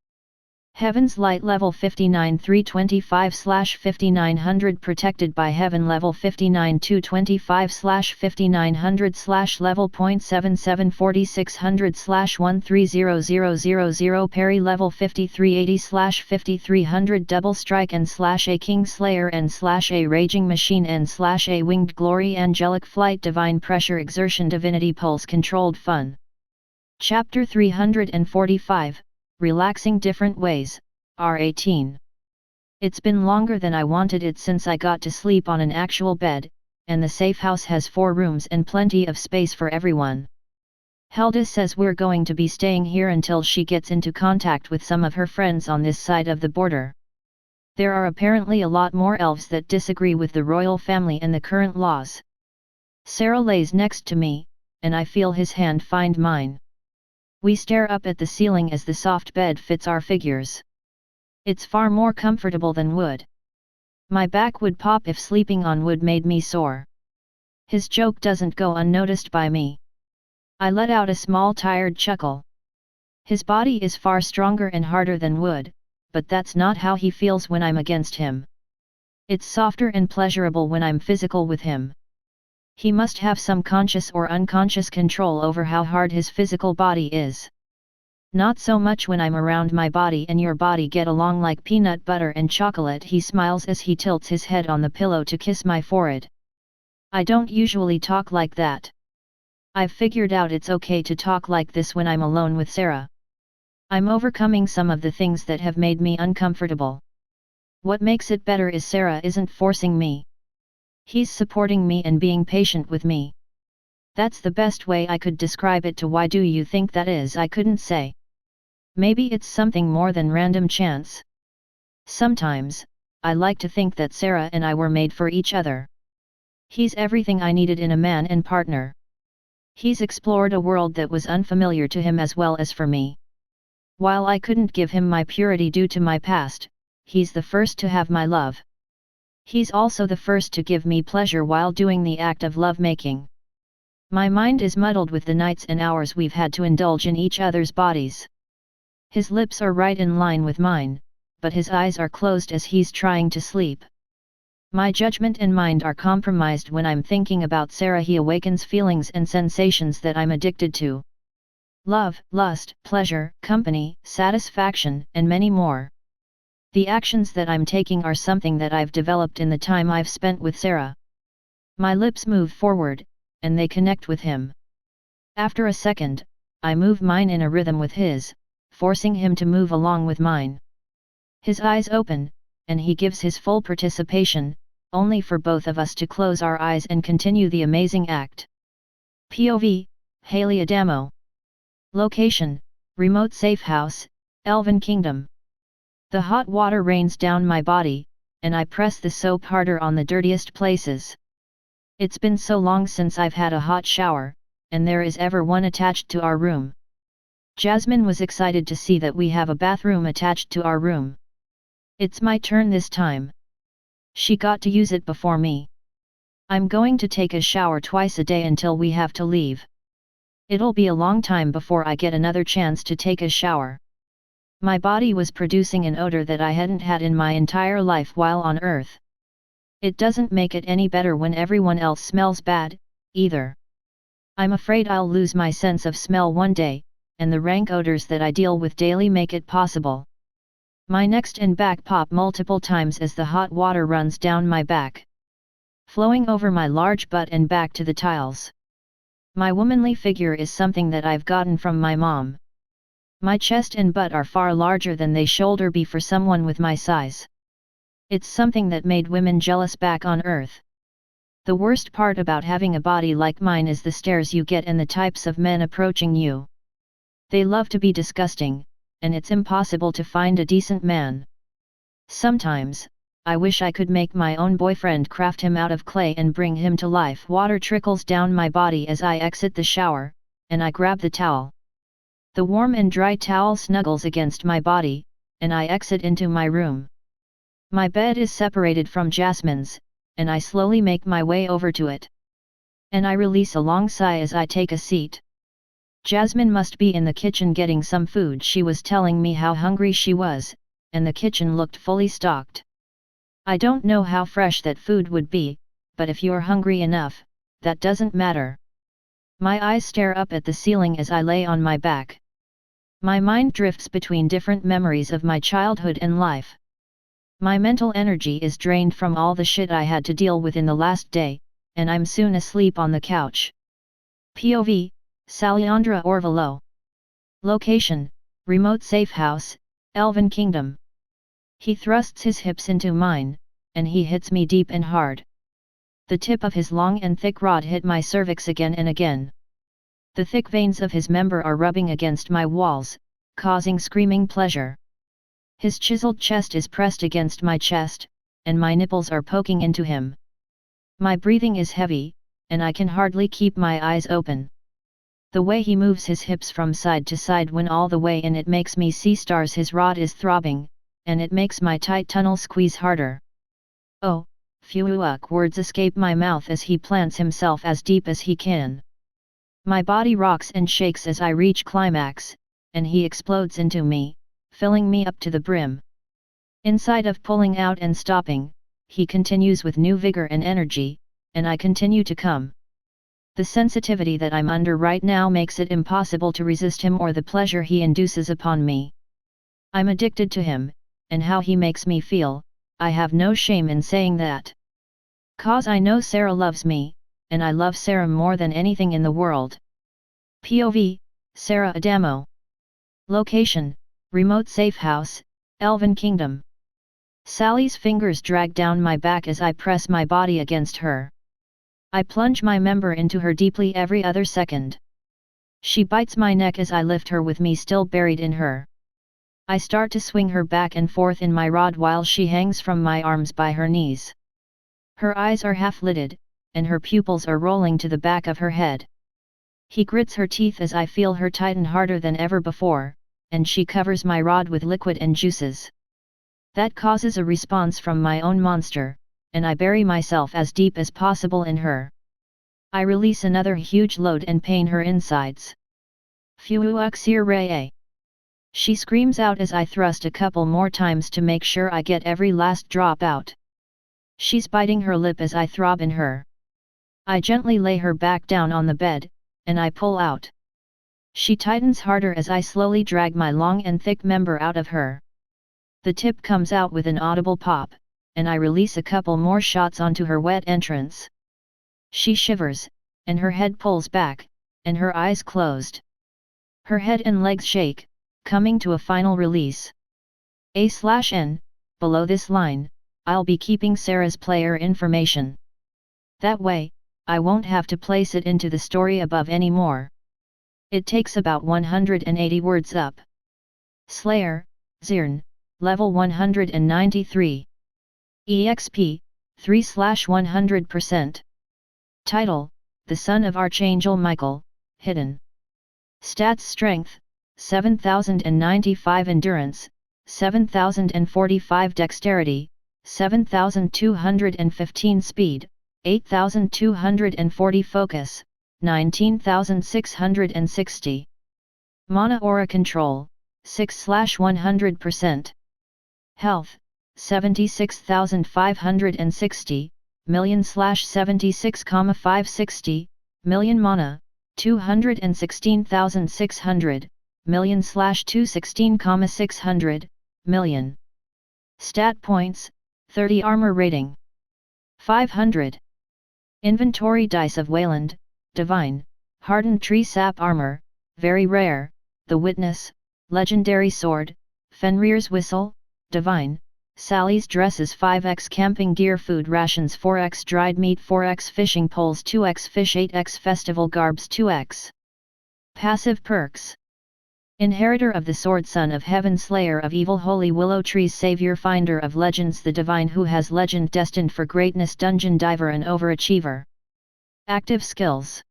Heaven's Light level 59 325/5900 protected by Heaven level 59 225/5900 level .77 4600/130000 parry level 5380/5300 double strike and/a king slayer and/a raging machine and/a winged glory angelic flight divine pressure exertion divinity pulse controlled fun. Chapter 345 Relaxing Different Ways, R18. It's been longer than I wanted it since I got to sleep on an actual bed, and the safe house has 4 rooms and plenty of space for everyone. Helda says we're going to be staying here until she gets into contact with some of her friends on this side of the border. There are apparently a lot more elves that disagree with the royal family and the current laws. Sarah lays next to me, and I feel his hand find mine. We stare up at the ceiling as the soft bed fits our figures. It's far more comfortable than wood. My back would pop if sleeping on wood made me sore. His joke doesn't go unnoticed by me. I let out a small tired chuckle. His body is far stronger and harder than wood, but that's not how he feels when I'm against him. It's softer and pleasurable when I'm physical with him. He must have some conscious or unconscious control over how hard his physical body is. Not so much when I'm around. My body and your body get along like peanut butter and chocolate. He smiles as he tilts his head on the pillow to kiss my forehead. I don't usually talk like that. I've figured out it's okay to talk like this when I'm alone with Sarah. I'm overcoming some of the things that have made me uncomfortable. What makes it better is Sarah isn't forcing me. He's supporting me and being patient with me. That's the best way I could describe it. To why do you think that is? I couldn't say. Maybe it's something more than random chance. Sometimes, I like to think that Sarah and I were made for each other. He's everything I needed in a man and partner. He's explored a world that was unfamiliar to him as well as for me. While I couldn't give him my purity due to my past, he's the first to have my love. He's also the first to give me pleasure while doing the act of lovemaking. My mind is muddled with the nights and hours we've had to indulge in each other's bodies. His lips are right in line with mine, but his eyes are closed as he's trying to sleep. My judgment and mind are compromised when I'm thinking about Sarah. He awakens feelings and sensations that I'm addicted to. Love, lust, pleasure, company, satisfaction, and many more. The actions that I'm taking are something that I've developed in the time I've spent with Sarah. My lips move forward, and they connect with him. After a second, I move mine in a rhythm with his, forcing him to move along with mine. His eyes open, and he gives his full participation, only for both of us to close our eyes and continue the amazing act. POV, T.A.W. Location, remote safe house, Elven Kingdom. The hot water rains down my body, and I press the soap harder on the dirtiest places. It's been so long since I've had a hot shower, and there is ever one attached to our room. Jasmine was excited to see that we have a bathroom attached to our room. It's my turn this time. She got to use it before me. I'm going to take a shower twice a day until we have to leave. It'll be a long time before I get another chance to take a shower. My body was producing an odor that I hadn't had in my entire life while on Earth. It doesn't make it any better when everyone else smells bad, either. I'm afraid I'll lose my sense of smell one day, and the rank odors that I deal with daily make it possible. My neck and back pop multiple times as the hot water runs down my back, flowing over my large butt and back to the tiles. My womanly figure is something that I've gotten from my mom. My chest and butt are far larger than they should be for someone with my size. It's something that made women jealous back on Earth. The worst part about having a body like mine is the stares you get and the types of men approaching you. They love to be disgusting, and it's impossible to find a decent man. Sometimes, I wish I could make my own boyfriend, craft him out of clay and bring him to life. Water trickles down my body as I exit the shower, and I grab the towel. The warm and dry towel snuggles against my body, and I exit into my room. My bed is separated from Jasmine's, and I slowly make my way over to it. And I release a long sigh as I take a seat. Jasmine must be in the kitchen getting some food. She was telling me how hungry she was, and the kitchen looked fully stocked. I don't know how fresh that food would be, but if you're hungry enough, that doesn't matter. My eyes stare up at the ceiling as I lay on my back. My mind drifts between different memories of my childhood and life. My mental energy is drained from all the shit I had to deal with in the last day, and I'm soon asleep on the couch. POV, Salyandra Orvalo. Location, remote safe house, Elven Kingdom. He thrusts his hips into mine, and he hits me deep and hard. The tip of his long and thick rod hit my cervix again and again. The thick veins of his member are rubbing against my walls, causing screaming pleasure. His chiseled chest is pressed against my chest, and my nipples are poking into him. My breathing is heavy, and I can hardly keep my eyes open. The way he moves his hips from side to side when all the way in, it makes me see stars. His rod is throbbing, and it makes my tight tunnel squeeze harder. Oh, phew! Words escape my mouth as he plants himself as deep as he can. My body rocks and shakes as I reach climax, and he explodes into me, filling me up to the brim. Inside of pulling out and stopping, he continues with new vigor and energy, and I continue to come. The sensitivity that I'm under right now makes it impossible to resist him or the pleasure he induces upon me. I'm addicted to him, and how he makes me feel, I have no shame in saying that. 'Cause I know Sarah loves me, and I love Sarah more than anything in the world. POV, Sarah Adamo. Location, remote safe house, Elven Kingdom. Sally's fingers drag down my back as I press my body against her. I plunge my member into her deeply every other second. She bites my neck as I lift her with me still buried in her. I start to swing her back and forth in my rod while she hangs from my arms by her knees. Her eyes are half-lidded, and her pupils are rolling to the back of her head. He grits her teeth as I feel her tighten harder than ever before, and she covers my rod with liquid and juices. That causes a response from my own monster, and I bury myself as deep as possible in her. I release another huge load and pain her insides. Phew! She screams out as I thrust a couple more times to make sure I get every last drop out. She's biting her lip as I throb in her. I gently lay her back down on the bed, and I pull out. She tightens harder as I slowly drag my long and thick member out of her. The tip comes out with an audible pop, and I release a couple more shots onto her wet entrance. She shivers, and her head pulls back, and her eyes closed. Her head and legs shake, coming to a final release. /N, below this line, I'll be keeping Sarah's player information. That way, I won't have to place it into the story above anymore. It takes about 180 words up. Slayer, Zirn, level 193. EXP, 3/100%. Title, The Son of Archangel Michael, Hidden. Stats: Strength, 7095, Endurance, 7045, Dexterity, 7215, Speed, 8240, Focus, 19660. Mana Aura Control, 6/100%. Health, 76,560, million/76,560, million. Mana, 216,600, million/216,600, million. Stat points, 30. Armor rating, 500. Inventory: Dice of Wayland, Divine, Hardened Tree Sap Armor, Very Rare, The Witness, Legendary Sword, Fenrir's Whistle, Divine, Sally's Dresses, 5x Camping Gear, Food Rations, 4x Dried Meat, 4x Fishing Poles, 2x Fish, 8x Festival Garbs, 2x. Passive perks: Inheritor of the Sword, Son of Heaven, Slayer of Evil, Holy Willow Trees, Savior, Finder of Legends, the Divine who has legend, destined for greatness, Dungeon Diver and Overachiever. Active skills: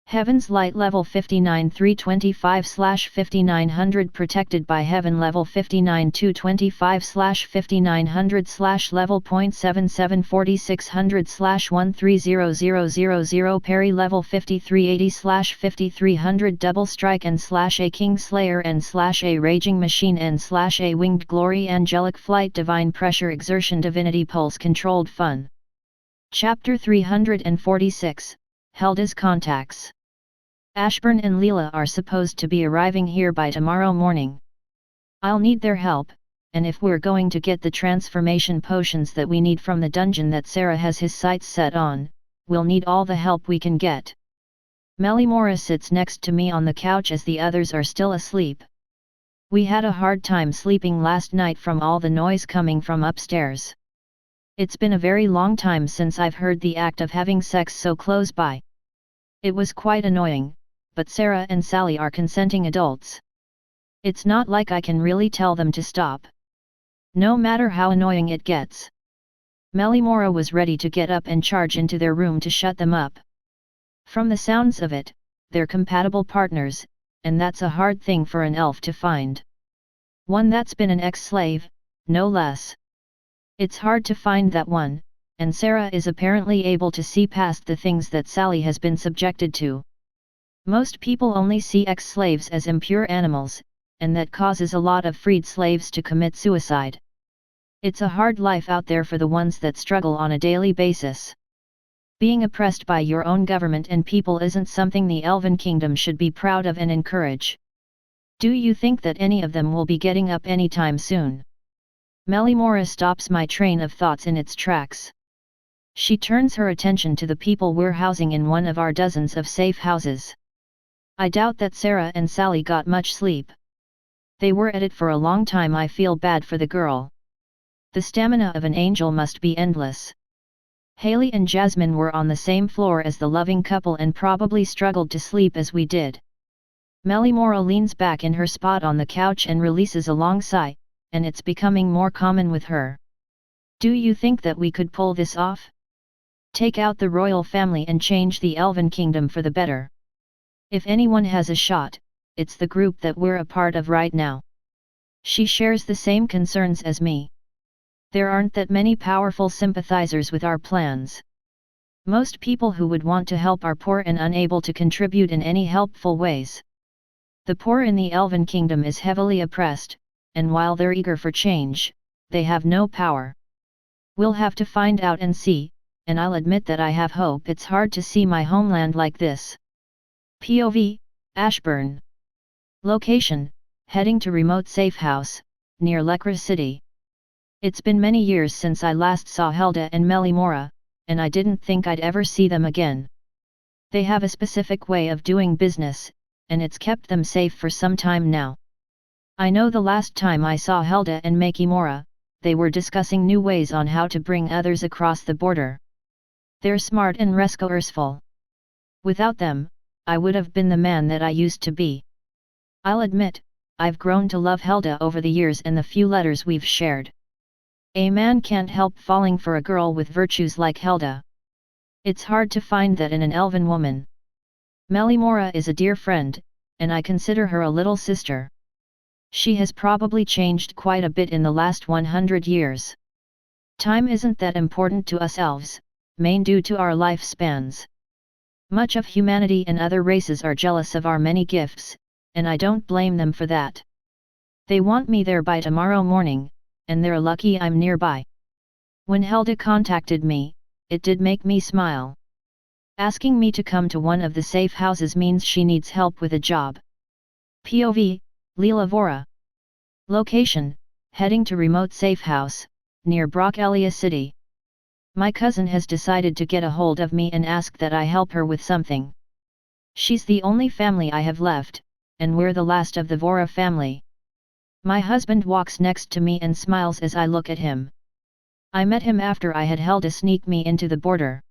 Heaven's Light level 59 325/5900 protected by Heaven level 59 225/5900 level .77 4600/130000 Parry level 5380/5300 double strike and /A King Slayer and /A Raging Machine and /A Winged Glory Angelic Flight Divine Pressure Exertion Divinity Pulse Controlled Fun. Chapter 346, Helda's Contacts. Ashburn and Leela are supposed to be arriving here by tomorrow morning. I'll need their help, and if we're going to get the transformation potions that we need from the dungeon that Sarah has his sights set on, we'll need all the help we can get. Melimora sits next to me on the couch as the others are still asleep. We had a hard time sleeping last night from all the noise coming from upstairs. It's been a very long time since I've heard the act of having sex so close by. It was quite annoying, but Sarah and Sally are consenting adults. It's not like I can really tell them to stop. No matter how annoying it gets. Melimora was ready to get up and charge into their room to shut them up. From the sounds of it, they're compatible partners, and that's a hard thing for an elf to find. One that's been an ex-slave, no less. It's hard to find that one, and Sarah is apparently able to see past the things that Sally has been subjected to. Most people only see ex-slaves as impure animals, and that causes a lot of freed slaves to commit suicide. It's a hard life out there for the ones that struggle on a daily basis. Being oppressed by your own government and people isn't something the Elven Kingdom should be proud of and encourage. Do you think that any of them will be getting up anytime soon? Melimora stops my train of thoughts in its tracks. She turns her attention to the people we're housing in one of our dozens of safe houses. I doubt that Sarah and Sally got much sleep. They were at it for a long time. I feel bad for the girl. The stamina of an angel must be endless. Haley and Jasmine were on the same floor as the loving couple and probably struggled to sleep as we did. Melimora leans back in her spot on the couch and releases a long sigh, and it's becoming more common with her. Do you think that we could pull this off? Take out the royal family and change the Elven Kingdom for the better. If anyone has a shot, it's the group that we're a part of right now. She shares the same concerns as me. There aren't that many powerful sympathizers with our plans. Most people who would want to help are poor and unable to contribute in any helpful ways. The poor in the Elven Kingdom is heavily oppressed, and while they're eager for change, they have no power. We'll have to find out and see, and I'll admit that I have hope. It's hard to see my homeland like this. POV, Ashburn. Location, heading to remote safe house, near Lekra City. It's been many years since I last saw Helda and Melimora, and I didn't think I'd ever see them again. They have a specific way of doing business, and it's kept them safe for some time now. I know the last time I saw Helda and Melimora, they were discussing new ways on how to bring others across the border. They're smart and resourceful. Without them, I would have been the man that I used to be. I'll admit, I've grown to love Helda over the years and the few letters we've shared. A man can't help falling for a girl with virtues like Helda. It's hard to find that in an elven woman. Melimora is a dear friend, and I consider her a little sister. She has probably changed quite a bit in the last 100 years. Time isn't that important to us elves, mainly due to our lifespans. Much of humanity and other races are jealous of our many gifts, and I don't blame them for that. They want me there by tomorrow morning, and they're lucky I'm nearby. When Helda contacted me, it did make me smile. Asking me to come to one of the safe houses means she needs help with a job. POV, Leela Vora. Location, heading to remote safe house, near Brokelia City. My cousin has decided to get a hold of me and ask that I help her with something. She's the only family I have left, and we're the last of the Vora family. My husband walks next to me and smiles as I look at him. I met him after I had Helda sneak me into the border.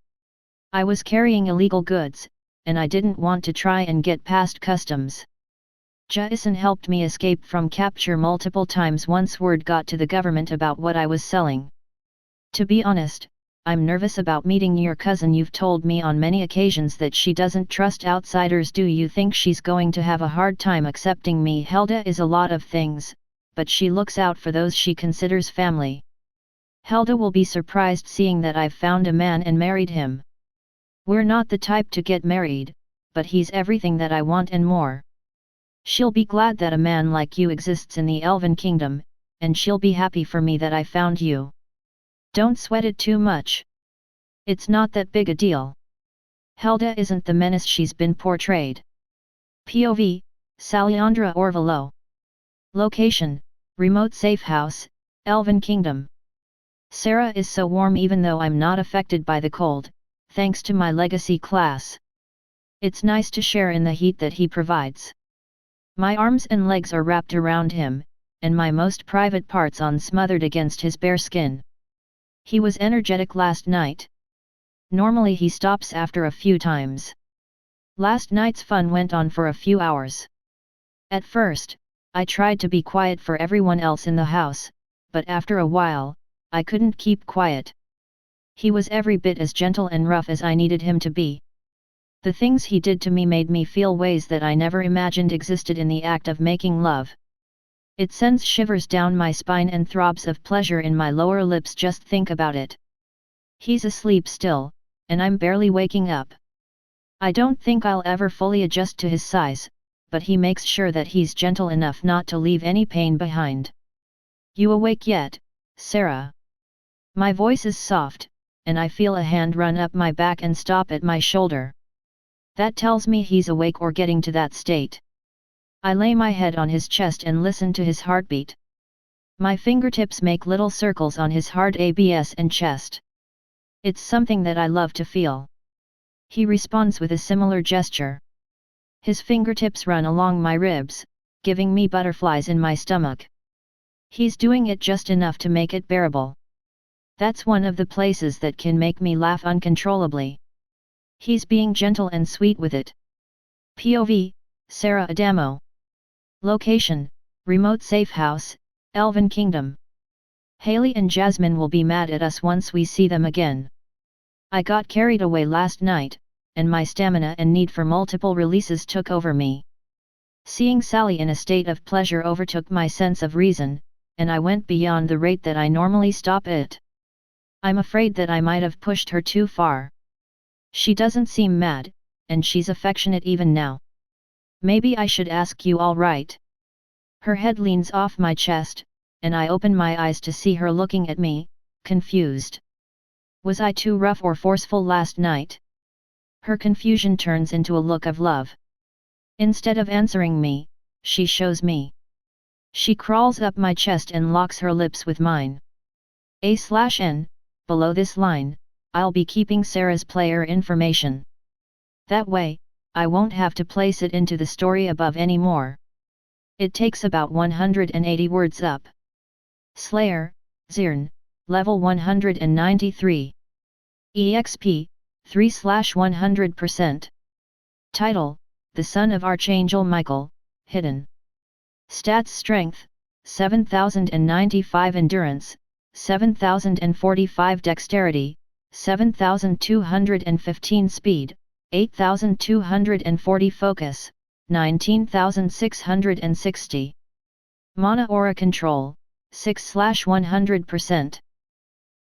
I was carrying illegal goods, and I didn't want to try and get past customs. Jason helped me escape from capture multiple times once word got to the government about what I was selling. To be honest, I'm nervous about meeting your cousin. You've told me on many occasions that she doesn't trust outsiders. Do you think she's going to have a hard time accepting me? Helda is a lot of things, but she looks out for those she considers family. Helda will be surprised seeing that I've found a man and married him. We're not the type to get married, but he's everything that I want and more. She'll be glad that a man like you exists in the Elven kingdom, and she'll be happy for me that I found you. Don't sweat it too much. It's not that big a deal. Helda isn't the menace she's been portrayed. POV, Salyandra Orvalo. Location, remote safe house, Elven kingdom. Sarah is so warm even though I'm not affected by the cold, thanks to my legacy class. It's nice to share in the heat that he provides. My arms and legs are wrapped around him, and my most private parts on smothered against his bare skin. He was energetic last night. Normally he stops after a few times. Last night's fun went on for a few hours. At first, I tried to be quiet for everyone else in the house, but after a while, I couldn't keep quiet. He was every bit as gentle and rough as I needed him to be. The things he did to me made me feel ways that I never imagined existed in the act of making love. It sends shivers down my spine and throbs of pleasure in my lower lips just think about it. He's asleep still, and I'm barely waking up. I don't think I'll ever fully adjust to his size, but he makes sure that he's gentle enough not to leave any pain behind. You awake yet, Sarah? My voice is soft, and I feel a hand run up my back and stop at my shoulder. That tells me he's awake or getting to that state. I lay my head on his chest and listen to his heartbeat. My fingertips make little circles on his hard abs and chest. It's something that I love to feel. He responds with a similar gesture. His fingertips run along my ribs, giving me butterflies in my stomach. He's doing it just enough to make it bearable. That's one of the places that can make me laugh uncontrollably. He's being gentle and sweet with it. POV, Sarah Adamo. Location, remote safe house, Elven kingdom. Haley and Jasmine will be mad at us once we see them again. I got carried away last night, and my stamina and need for multiple releases took over me. Seeing Sally in a state of pleasure overtook my sense of reason, and I went beyond the rate that I normally stop at. I'm afraid that I might have pushed her too far. She doesn't seem mad, and she's affectionate even now. Maybe I should ask you all right. Her head leans off my chest, and I open my eyes to see her looking at me, confused. Was I too rough or forceful last night? Her confusion turns into a look of love. Instead of answering me, she shows me. She crawls up my chest and locks her lips with mine. A/N, below this line, I'll be keeping Sarah's player information. That way, I won't have to place it into the story above anymore. It takes about 180 words up. Slayer, Zirn, level 193. EXP, 3/100%. Title, The Son of Archangel Michael, Hidden. Stats Strength, 7095 Endurance, 7045 Dexterity, 7215 Speed, 8240 Focus, 19660. Mana Aura Control, 6/100%.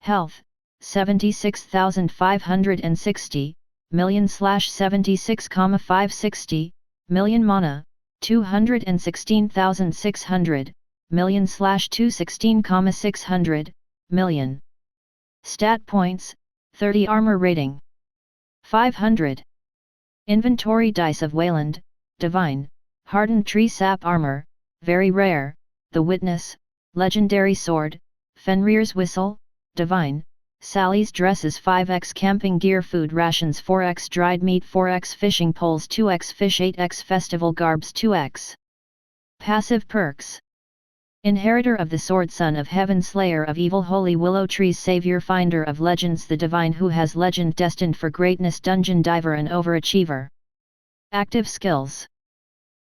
Health, 76,560, million/76,560, million. Mana, 216,600, million/216,600, million. Stat Points, 30 Armor Rating. 500. Inventory Dice of Wayland, Divine, Hardened Tree Sap Armor, Very Rare, The Witness, Legendary Sword, Fenrir's Whistle, Divine, Sally's Dresses 5x Camping Gear Food Rations 4x Dried Meat 4x Fishing Poles 2x Fish 8x Festival Garbs 2x. Passive Perks. Inheritor of the Sword, Son of Heaven, Slayer of Evil, Holy Willow Trees, Savior, Finder of Legends, the Divine who has legend, destined for greatness, Dungeon Diver and Overachiever. Active Skills.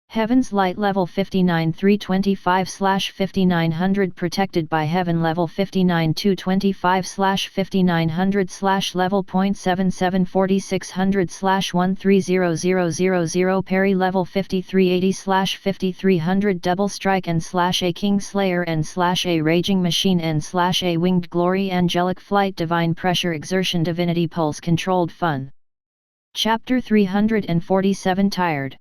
Heaven's Light level 59 325/5900 protected by Heaven level 59 225/5900 level .77 4600/130000 parry level 5380/5300 double strike and /a King Slayer and /a Raging Machine and /a Winged Glory Angelic Flight Divine Pressure Exertion Divinity Pulse Controlled Fun. Chapter 347 Tired.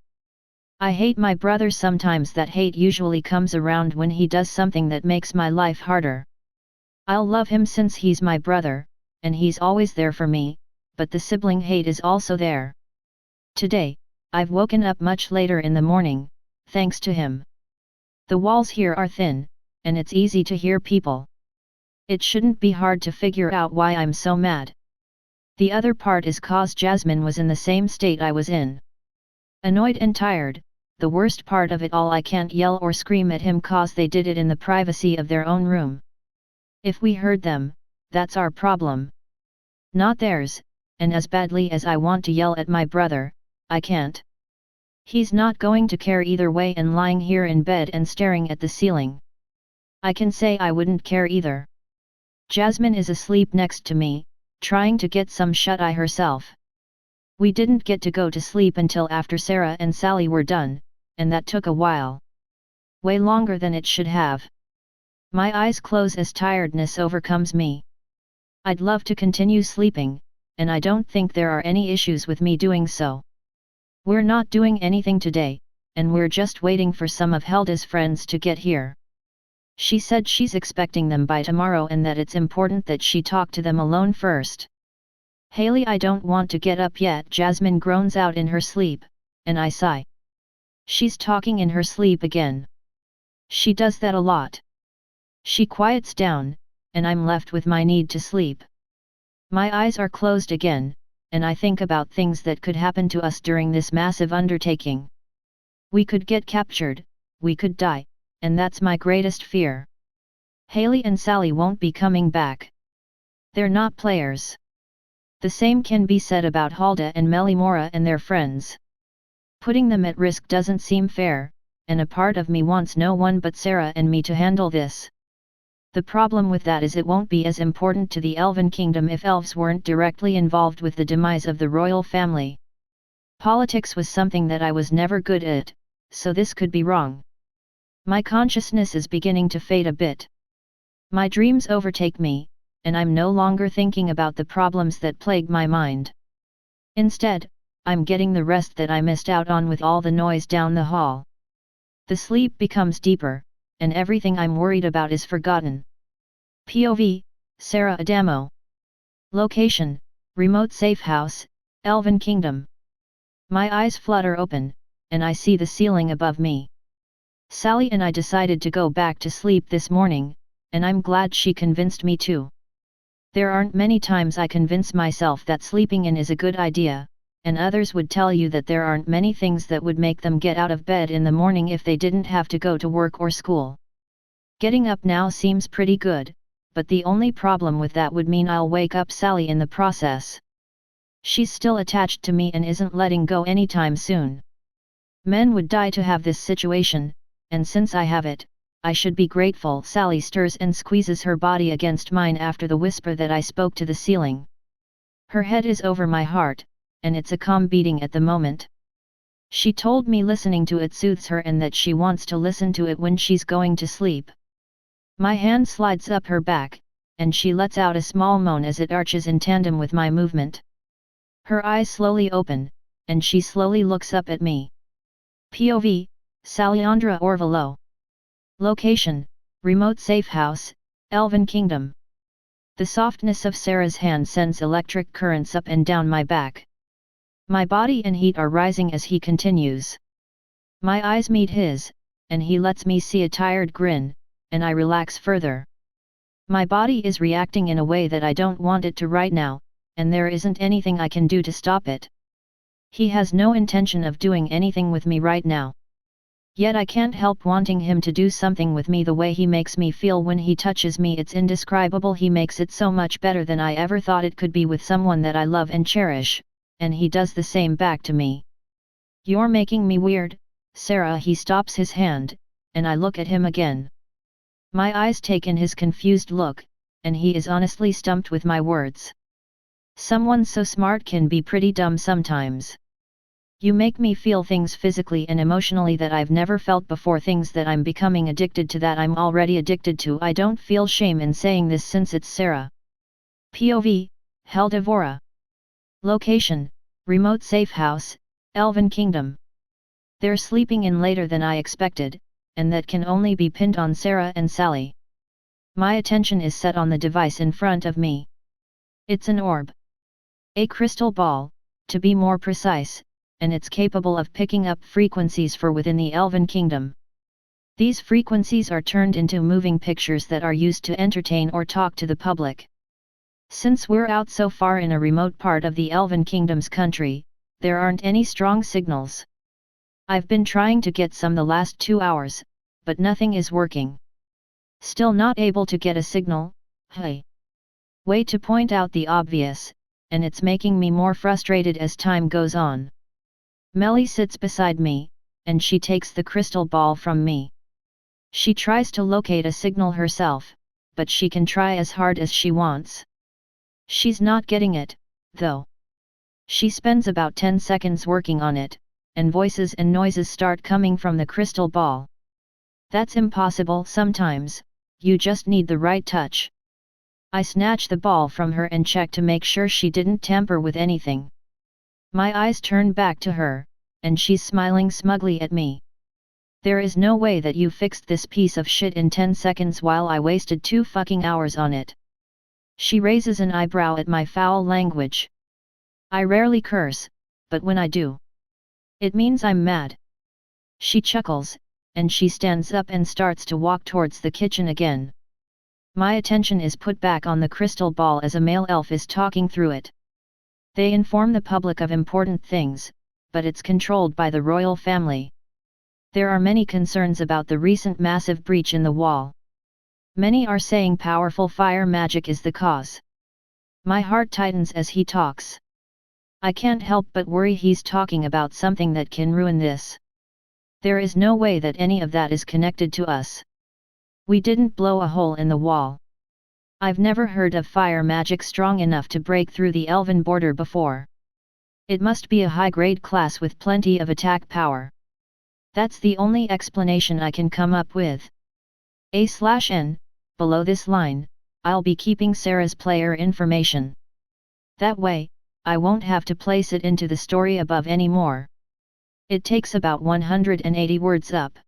I hate my brother sometimes. That hate usually comes around when he does something that makes my life harder. I'll love him since he's my brother, and he's always there for me, but the sibling hate is also there. Today, I've woken up much later in the morning, thanks to him. The walls here are thin, and it's easy to hear people. It shouldn't be hard to figure out why I'm so mad. The other part is cause Jasmine was in the same state I was in. Annoyed and tired. The worst part of it all, I can't yell or scream at him cause they did it in the privacy of their own room. If we heard them, that's our problem. Not theirs, and as badly as I want to yell at my brother, I can't. He's not going to care either way and lying here in bed and staring at the ceiling. I can say I wouldn't care either. Jasmine is asleep next to me, trying to get some shut-eye herself. We didn't get to go to sleep until after Sarah and Sally were done, and that took a while. Way longer than it should have. My eyes close as tiredness overcomes me. I'd love to continue sleeping, and I don't think there are any issues with me doing so. We're not doing anything today, and we're just waiting for some of Helda's friends to get here. She said she's expecting them by tomorrow and that it's important that she talk to them alone first. Haley, I don't want to get up yet. Jasmine groans out in her sleep, and I sigh. She's talking in her sleep again. She does that a lot. She quiets down, and I'm left with my need to sleep. My eyes are closed again, and I think about things that could happen to us during this massive undertaking. We could get captured, we could die, and that's my greatest fear. Haley and Sally won't be coming back. They're not players. The same can be said about Helda and Melimora and their friends. Putting them at risk doesn't seem fair, and a part of me wants no one but Sarah and me to handle this. The problem with that is it won't be as important to the Elven Kingdom if elves weren't directly involved with the demise of the royal family. Politics was something that I was never good at, so this could be wrong. My consciousness is beginning to fade a bit. My dreams overtake me, and I'm no longer thinking about the problems that plague my mind. Instead, I'm getting the rest that I missed out on with all the noise down the hall. The sleep becomes deeper, and everything I'm worried about is forgotten. POV, Sarah Adamo. Location, remote safe house, Elven Kingdom. My eyes flutter open, and I see the ceiling above me. Sally and I decided to go back to sleep this morning, and I'm glad she convinced me to. There aren't many times I convince myself that sleeping in is a good idea, and others would tell you that there aren't many things that would make them get out of bed in the morning if they didn't have to go to work or school. Getting up now seems pretty good, but the only problem with that would mean I'll wake up Sally in the process. She's still attached to me and isn't letting go anytime soon. Men would die to have this situation, and since I have it, I should be grateful. Sally stirs and squeezes her body against mine after the whisper that I spoke to the ceiling. Her head is over my heart, and it's a calm beating at the moment. She told me listening to it soothes her and that she wants to listen to it when she's going to sleep. My hand slides up her back, and she lets out a small moan as it arches in tandem with my movement. Her eyes slowly open, and she slowly looks up at me. POV, Salyandra Orvalo. Location, remote safe house, Elven Kingdom. The softness of Sarah's hand sends electric currents up and down my back. My body and heat are rising as he continues. My eyes meet his, and he lets me see a tired grin, and I relax further. My body is reacting in a way that I don't want it to right now, and there isn't anything I can do to stop it. He has no intention of doing anything with me right now. Yet I can't help wanting him to do something with me. The way he makes me feel when he touches me, it's indescribable. He makes it so much better than I ever thought it could be with someone that I love and cherish, and he does the same back to me. You're making me weird, Sarah. He stops his hand, and I look at him again. My eyes take in his confused look, and he is honestly stumped with my words. Someone so smart can be pretty dumb sometimes. You make me feel things physically and emotionally that I've never felt before, things that I'm becoming addicted to, that I'm already addicted to. I don't feel shame in saying this since it's Sarah. POV, Helda Vora. Location, remote safe house, Elven Kingdom. They're sleeping in later than I expected, and that can only be pinned on Sarah and Sally. My attention is set on the device in front of me. It's an orb. A crystal ball, to be more precise, and it's capable of picking up frequencies for within the Elven Kingdom. These frequencies are turned into moving pictures that are used to entertain or talk to the public. Since we're out so far in a remote part of the Elven Kingdom's country, there aren't any strong signals. I've been trying to get some the last 2 hours, but nothing is working. Still not able to get a signal? Hey. Way to point out the obvious, and it's making me more frustrated as time goes on. Melly sits beside me, and she takes the crystal ball from me. She tries to locate a signal herself, but she can try as hard as she wants. She's not getting it, though. She spends about 10 seconds working on it, and voices and noises start coming from the crystal ball. That's impossible sometimes, you just need the right touch. I snatch the ball from her and check to make sure she didn't tamper with anything. My eyes turn back to her, and she's smiling smugly at me. There is no way that you fixed this piece of shit in 10 seconds while I wasted 2 fucking hours on it. She raises an eyebrow at my foul language. I rarely curse, but when I do, it means I'm mad. She chuckles, and she stands up and starts to walk towards the kitchen again. My attention is put back on the crystal ball as a male elf is talking through it. They inform the public of important things, but it's controlled by the royal family. There are many concerns about the recent massive breach in the wall. Many are saying powerful fire magic is the cause. My heart tightens as he talks. I can't help but worry he's talking about something that can ruin this. There is no way that any of that is connected to us. We didn't blow a hole in the wall. I've never heard of fire magic strong enough to break through the Elven border before. It must be a high-grade class with plenty of attack power. That's the only explanation I can come up with. A/N, below this line, I'll be keeping Sarah's player information. That way, I won't have to place it into the story above anymore. It takes about 180 words up.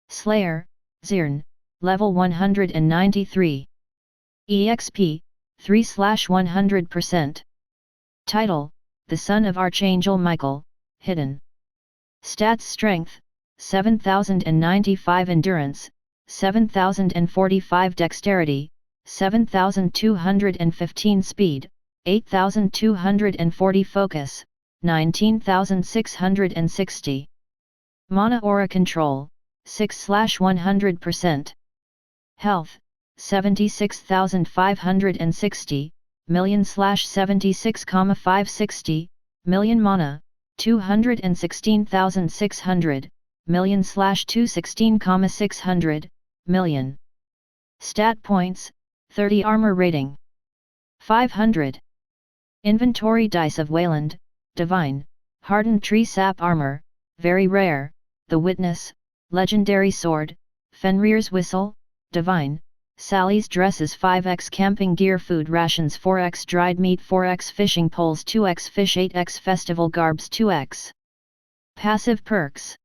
Slayer, Zirn, level 193. EXP, 3/100%. Title, The Son of Archangel Michael, Hidden. Stats: Strength, 7095, Endurance, 7045, Dexterity, 7215, Speed, 8240, Focus, 19660. Mana Aura Control, 6/100%. Health, 76,560, million/76,560, million. Mana, 216,600, million/216,600, million. Stat points, 30. Armor rating, 500. Inventory: Dice of Wayland, Divine, Hardened Tree Sap Armor, very rare, The Witness, Legendary Sword, Fenrir's Whistle, Divine, Sally's Dresses, 5x Camping Gear, Food Rations, 4x Dried Meat, 4x Fishing Poles, 2x Fish, 8x Festival Garbs, 2x. Passive perks: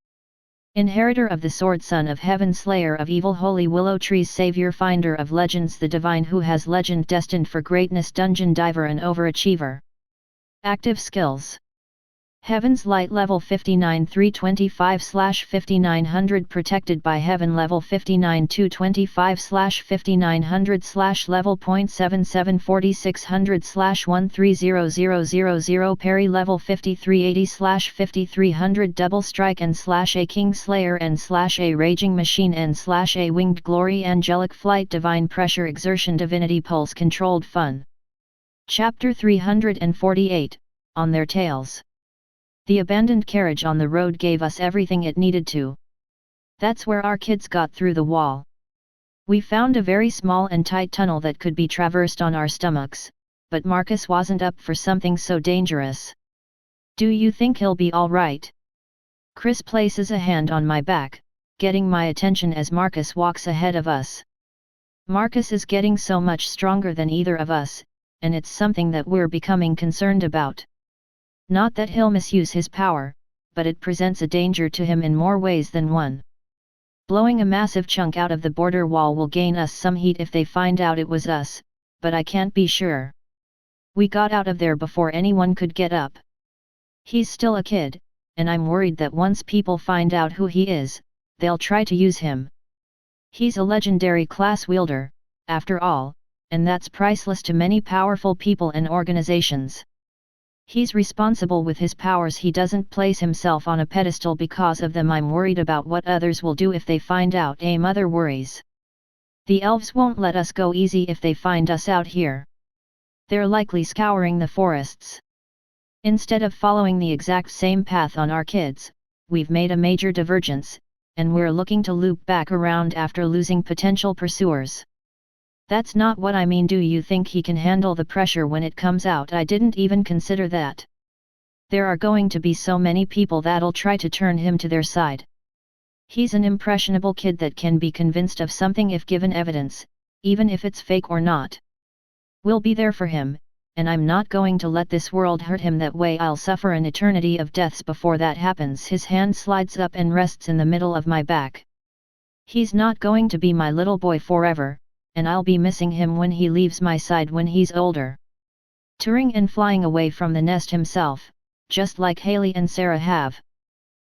Inheritor of the Sword, Son of Heaven, Slayer of Evil, Holy Willow Trees, Savior, Finder of Legends, the Divine who has legend destined for greatness, Dungeon Diver, and Overachiever. Active skills: Heaven's Light level 59 325/5900, Protected by Heaven level 59 225/5900 level .77 4600/130000, Parry level 5380/5300, Double Strike N/A King Slayer N/A Raging Machine N/A Winged Glory, Angelic Flight, Divine Pressure, Exertion, Divinity Pulse, Controlled Fun. Chapter 348, On Their Tails. The abandoned carriage on the road gave us everything it needed to. That's where our kids got through the wall. We found a very small and tight tunnel that could be traversed on our stomachs, but Marcus wasn't up for something so dangerous. Do you think he'll be all right? Chris places a hand on my back, getting my attention as Marcus walks ahead of us. Marcus is getting so much stronger than either of us, and it's something that we're becoming concerned about. Not that he'll misuse his power, but it presents a danger to him in more ways than one. Blowing a massive chunk out of the border wall will gain us some heat if they find out it was us, but I can't be sure. We got out of there before anyone could get up. He's still a kid, and I'm worried that once people find out who he is, they'll try to use him. He's a legendary class wielder, after all, and that's priceless to many powerful people and organizations. He's responsible with his powers. He doesn't place himself on a pedestal because of them. I'm worried about what others will do if they find out. A mother worries. The elves won't let us go easy if they find us out here. They're likely scouring the forests. Instead of following the exact same path on our kids, we've made a major divergence, and we're looking to loop back around after losing potential pursuers. That's not what I mean. Do you think he can handle the pressure when it comes out? I didn't even consider that. There are going to be so many people that'll try to turn him to their side. He's an impressionable kid that can be convinced of something if given evidence, even if it's fake or not. We'll be there for him, and I'm not going to let this world hurt him that way. I'll suffer an eternity of deaths before that happens. His hand slides up and rests in the middle of my back. He's not going to be my little boy forever, and I'll be missing him when he leaves my side when he's older. Touring and flying away from the nest himself, just like Haley and Sarah have.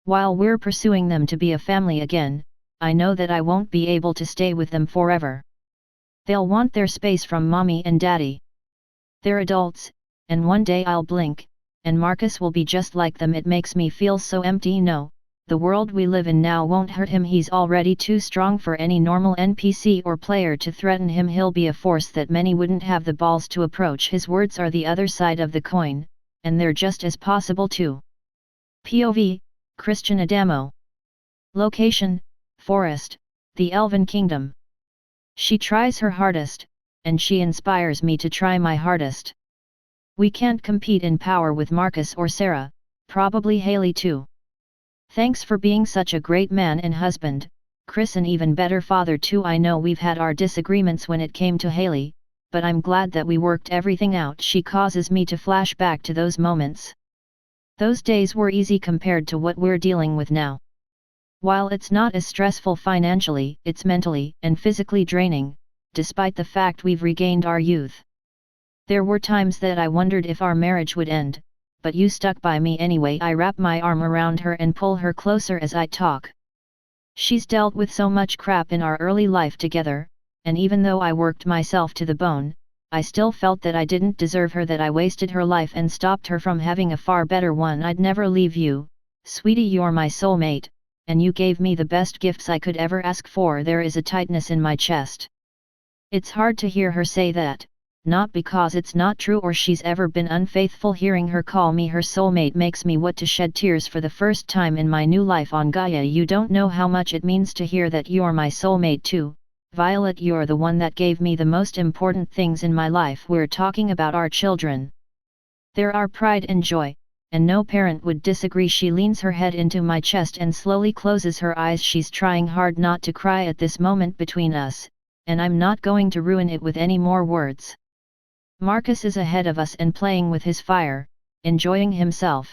While we're pursuing them to be a family again, I know that I won't be able to stay with them forever. They'll want their space from mommy and daddy. They're adults, and one day I'll blink, and Marcus will be just like them. It makes me feel so empty. No, the world we live in now won't hurt him. He's already too strong for any normal NPC or player to threaten him. He'll be a force that many wouldn't have the balls to approach. His words are the other side of the coin, and they're just as possible too. POV, Christian Adamo. Location, Forest, the Elven Kingdom. She tries her hardest, and she inspires me to try my hardest. We can't compete in power with Marcus or Sarah, probably Haley too. Thanks for being such a great man and husband, Chris, an even better father too. I know we've had our disagreements when it came to Haley, but I'm glad that we worked everything out. She causes me to flash back to those moments. Those days were easy compared to what we're dealing with now. While it's not as stressful financially, it's mentally and physically draining, despite the fact we've regained our youth. There were times that I wondered if our marriage would end, but you stuck by me anyway. I wrap my arm around her and pull her closer as I talk. She's dealt with so much crap in our early life together, and even though I worked myself to the bone, I still felt that I didn't deserve her, that I wasted her life and stopped her from having a far better one. I'd never leave you, sweetie. You're my soulmate, and you gave me the best gifts I could ever ask for. There is a tightness in my chest. It's hard to hear her say that, not because it's not true or she's ever been unfaithful. Hearing her call me her soulmate makes me want to shed tears for the first time in my new life on Gaia. You don't know how much it means to hear that you're my soulmate too, Violet. You're the one that gave me the most important things in my life. We're talking about our children. They're our pride and joy, and no parent would disagree. She leans her head into my chest and slowly closes her eyes. She's trying hard not to cry at this moment between us, and I'm not going to ruin it with any more words. Marcus is ahead of us and playing with his fire, enjoying himself.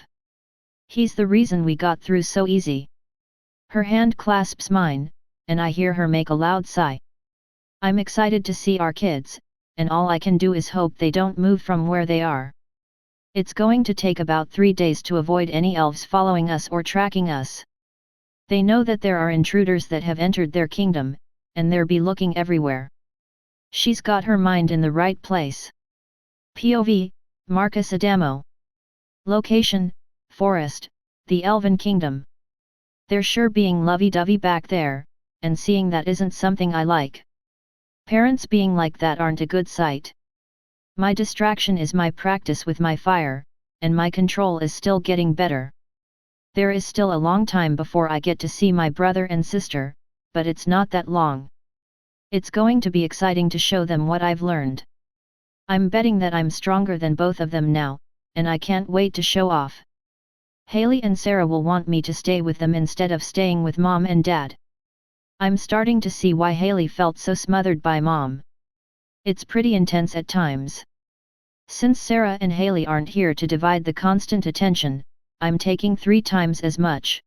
He's the reason we got through so easy. Her hand clasps mine, and I hear her make a loud sigh. I'm excited to see our kids, and all I can do is hope they don't move from where they are. It's going to take about 3 days to avoid any elves following us or tracking us. They know that there are intruders that have entered their kingdom, and they'll be looking everywhere. She's got her mind in the right place. POV, Marcus Adamo. Location, Forest, the Elven Kingdom. They're sure being lovey-dovey back there, and seeing that isn't something I like. Parents being like that aren't a good sight. My distraction is my practice with my fire, and my control is still getting better. There is still a long time before I get to see my brother and sister, but it's not that long. It's going to be exciting to show them what I've learned. I'm betting that I'm stronger than both of them now, and I can't wait to show off. Haley and Sarah will want me to stay with them instead of staying with Mom and Dad. I'm starting to see why Haley felt so smothered by Mom. It's pretty intense at times. Since Sarah and Haley aren't here to divide the constant attention, I'm taking 3 times as much.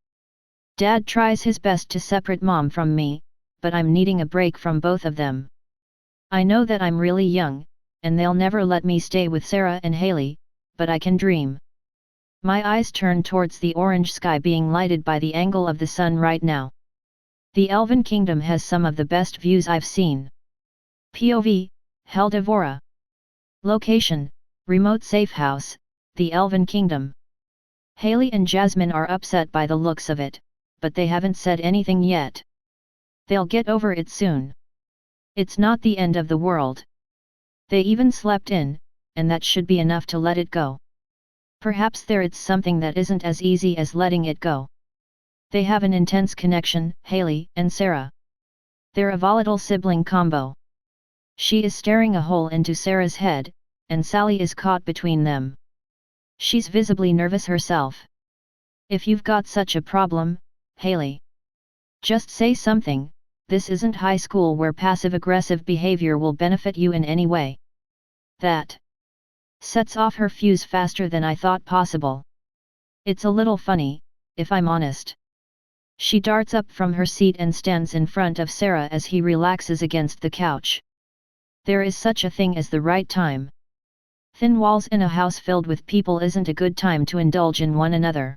Dad tries his best to separate Mom from me, but I'm needing a break from both of them. I know that I'm really young, and they'll never let me stay with Sarah and Haley, but I can dream. My eyes turn towards the orange sky being lighted by the angle of the sun right now. The Elven Kingdom has some of the best views I've seen. POV, Helda Vora. Location, remote safe house, the Elven Kingdom. Haley and Jasmine are upset by the looks of it, but they haven't said anything yet. They'll get over it soon. It's not the end of the world. They even slept in, and that should be enough to let it go. Perhaps it's something that isn't as easy as letting it go. They have an intense connection, Haley and Sarah. They're a volatile sibling combo. She is staring a hole into Sarah's head, and Sally is caught between them. She's visibly nervous herself. If you've got such a problem, Haley, just say something. This isn't high school where passive-aggressive behavior will benefit you in any way. That sets off her fuse faster than I thought possible. It's a little funny, if I'm honest. She darts up from her seat and stands in front of Sarah as he relaxes against the couch. There is such a thing as the right time. Thin walls in a house filled with people isn't a good time to indulge in one another.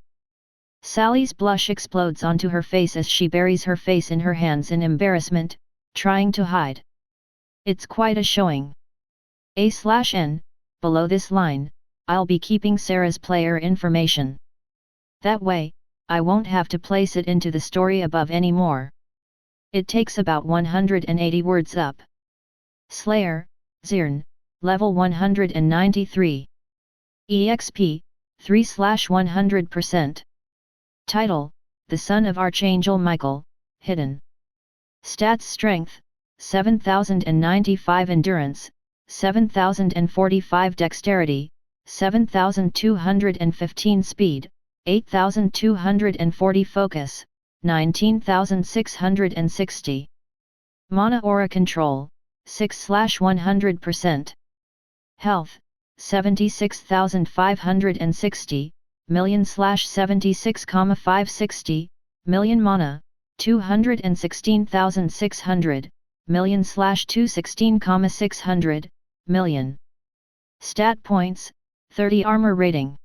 Sally's blush explodes onto her face as she buries her face in her hands in embarrassment, trying to hide. It's quite a showing. A/N, below this line, I'll be keeping Sarah's player information. That way, I won't have to place it into the story above anymore. It takes about 180 words up. Slayer, Zirn, level 193. EXP, 3/100%. Title, The Son of Archangel Michael, Hidden. Stats: Strength, 7095 Endurance, 7045 Dexterity, 7215 Speed, 8240 Focus, 19660. Mana Aura Control, 6/100%. Health, 76,560, million/76,560, million. Mana, 216,600, million/216,600, million. Stat points, 30. Armor rating,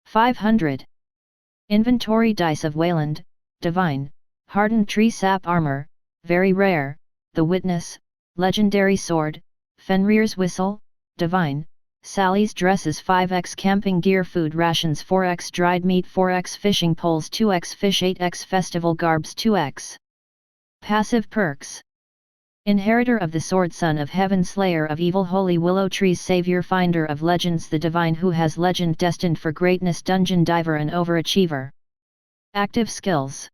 500. Inventory dice of Wayland, Divine, Hardened Tree Sap Armor, very rare, The Witness, Legendary Sword, Fenrir's Whistle, Divine, Sally's Dresses 5x Camping Gear Food Rations 4x Dried Meat 4x Fishing Poles 2x Fish 8x Festival Garbs 2x. Passive perks. Inheritor of the Sword, Son of Heaven, Slayer of Evil, Holy Willow Trees, Savior, Finder of Legends, the Divine who has legend destined for greatness, Dungeon Diver and Overachiever. Active skills.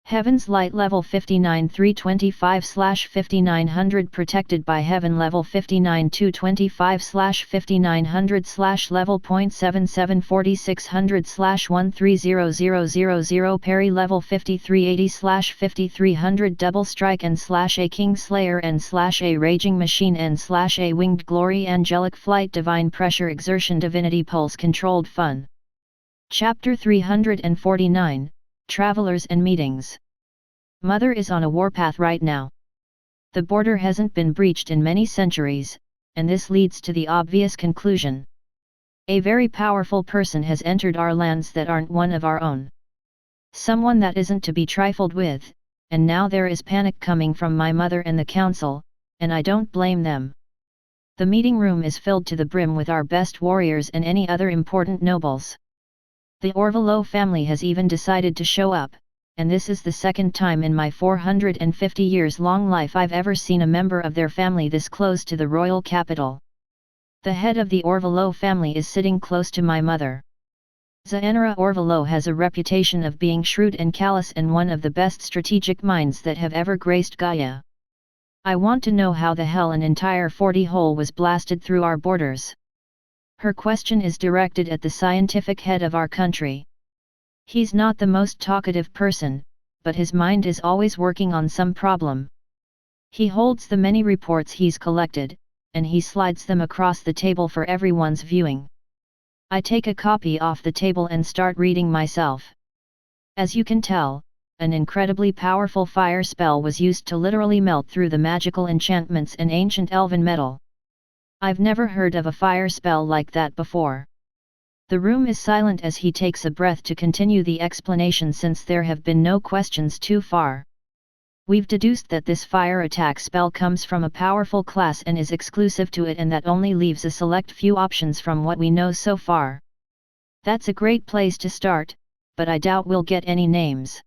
Heaven's Light level 59 325/5900 protected by Heaven level 59 225/5900 level .77 4600/130000 parry level 5380/5300 double strike and/a King Slayer and/a Raging Machine and/a Winged Glory Angelic Flight Divine Pressure Exertion Divinity Pulse Controlled Fun. Chapter 349, Travelers and Meetings. Mother is on a warpath right now. The border hasn't been breached in many centuries, and this leads to the obvious conclusion. A very powerful person has entered our lands that aren't one of our own. Someone that isn't to be trifled with, and now there is panic coming from my mother and the council, and I don't blame them. The meeting room is filled to the brim with our best warriors and any other important nobles. The Orvelo family has even decided to show up, and this is the second time in my 450 years long life I've ever seen a member of their family this close to the royal capital. The head of the Orvelo family is sitting close to my mother. Zaenra Orvalo has a reputation of being shrewd and callous and one of the best strategic minds that have ever graced Gaia. I want to know how the hell an entire 40 hole was blasted through our borders. Her question is directed at the scientific head of our country. He's not the most talkative person, but his mind is always working on some problem. He holds the many reports he's collected, and he slides them across the table for everyone's viewing. I take a copy off the table and start reading myself. As you can tell, an incredibly powerful fire spell was used to literally melt through the magical enchantments and ancient elven metal. I've never heard of a fire spell like that before. The room is silent as he takes a breath to continue the explanation since there have been no questions too far. We've deduced that this fire attack spell comes from a powerful class and is exclusive to it, and that only leaves a select few options from what we know so far. That's a great place to start, but I doubt we'll get any names.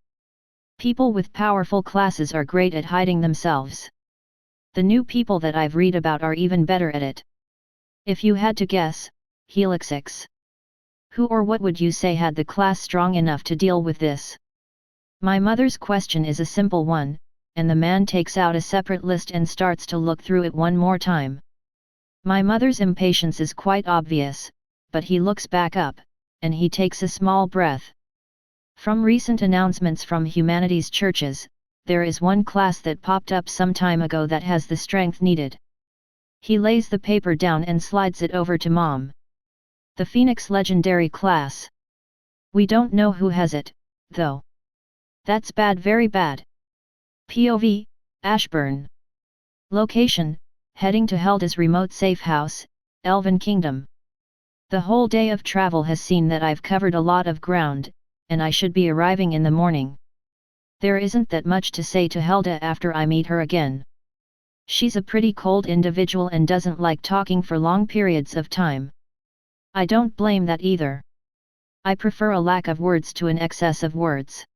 People with powerful classes are great at hiding themselves. The new people that I've read about are even better at it. If you had to guess, Helixix. Who or what would you say had the class strong enough to deal with this? My mother's question is a simple one, and the man takes out a separate list and starts to look through it one more time. My mother's impatience is quite obvious, but he looks back up, and he takes a small breath. From recent announcements from humanities churches, there is one class that popped up some time ago that has the strength needed. He lays the paper down and slides it over to Mom. The Phoenix Legendary class. We don't know who has it, though. That's bad, very bad. POV, Ashburn. Location, heading to Helda's remote safe house, Elven Kingdom. The whole day of travel has seen that I've covered a lot of ground, and I should be arriving in the morning. There isn't that much to say to Helda after I meet her again. She's a pretty cold individual and doesn't like talking for long periods of time. I don't blame that either. I prefer a lack of words to an excess of words.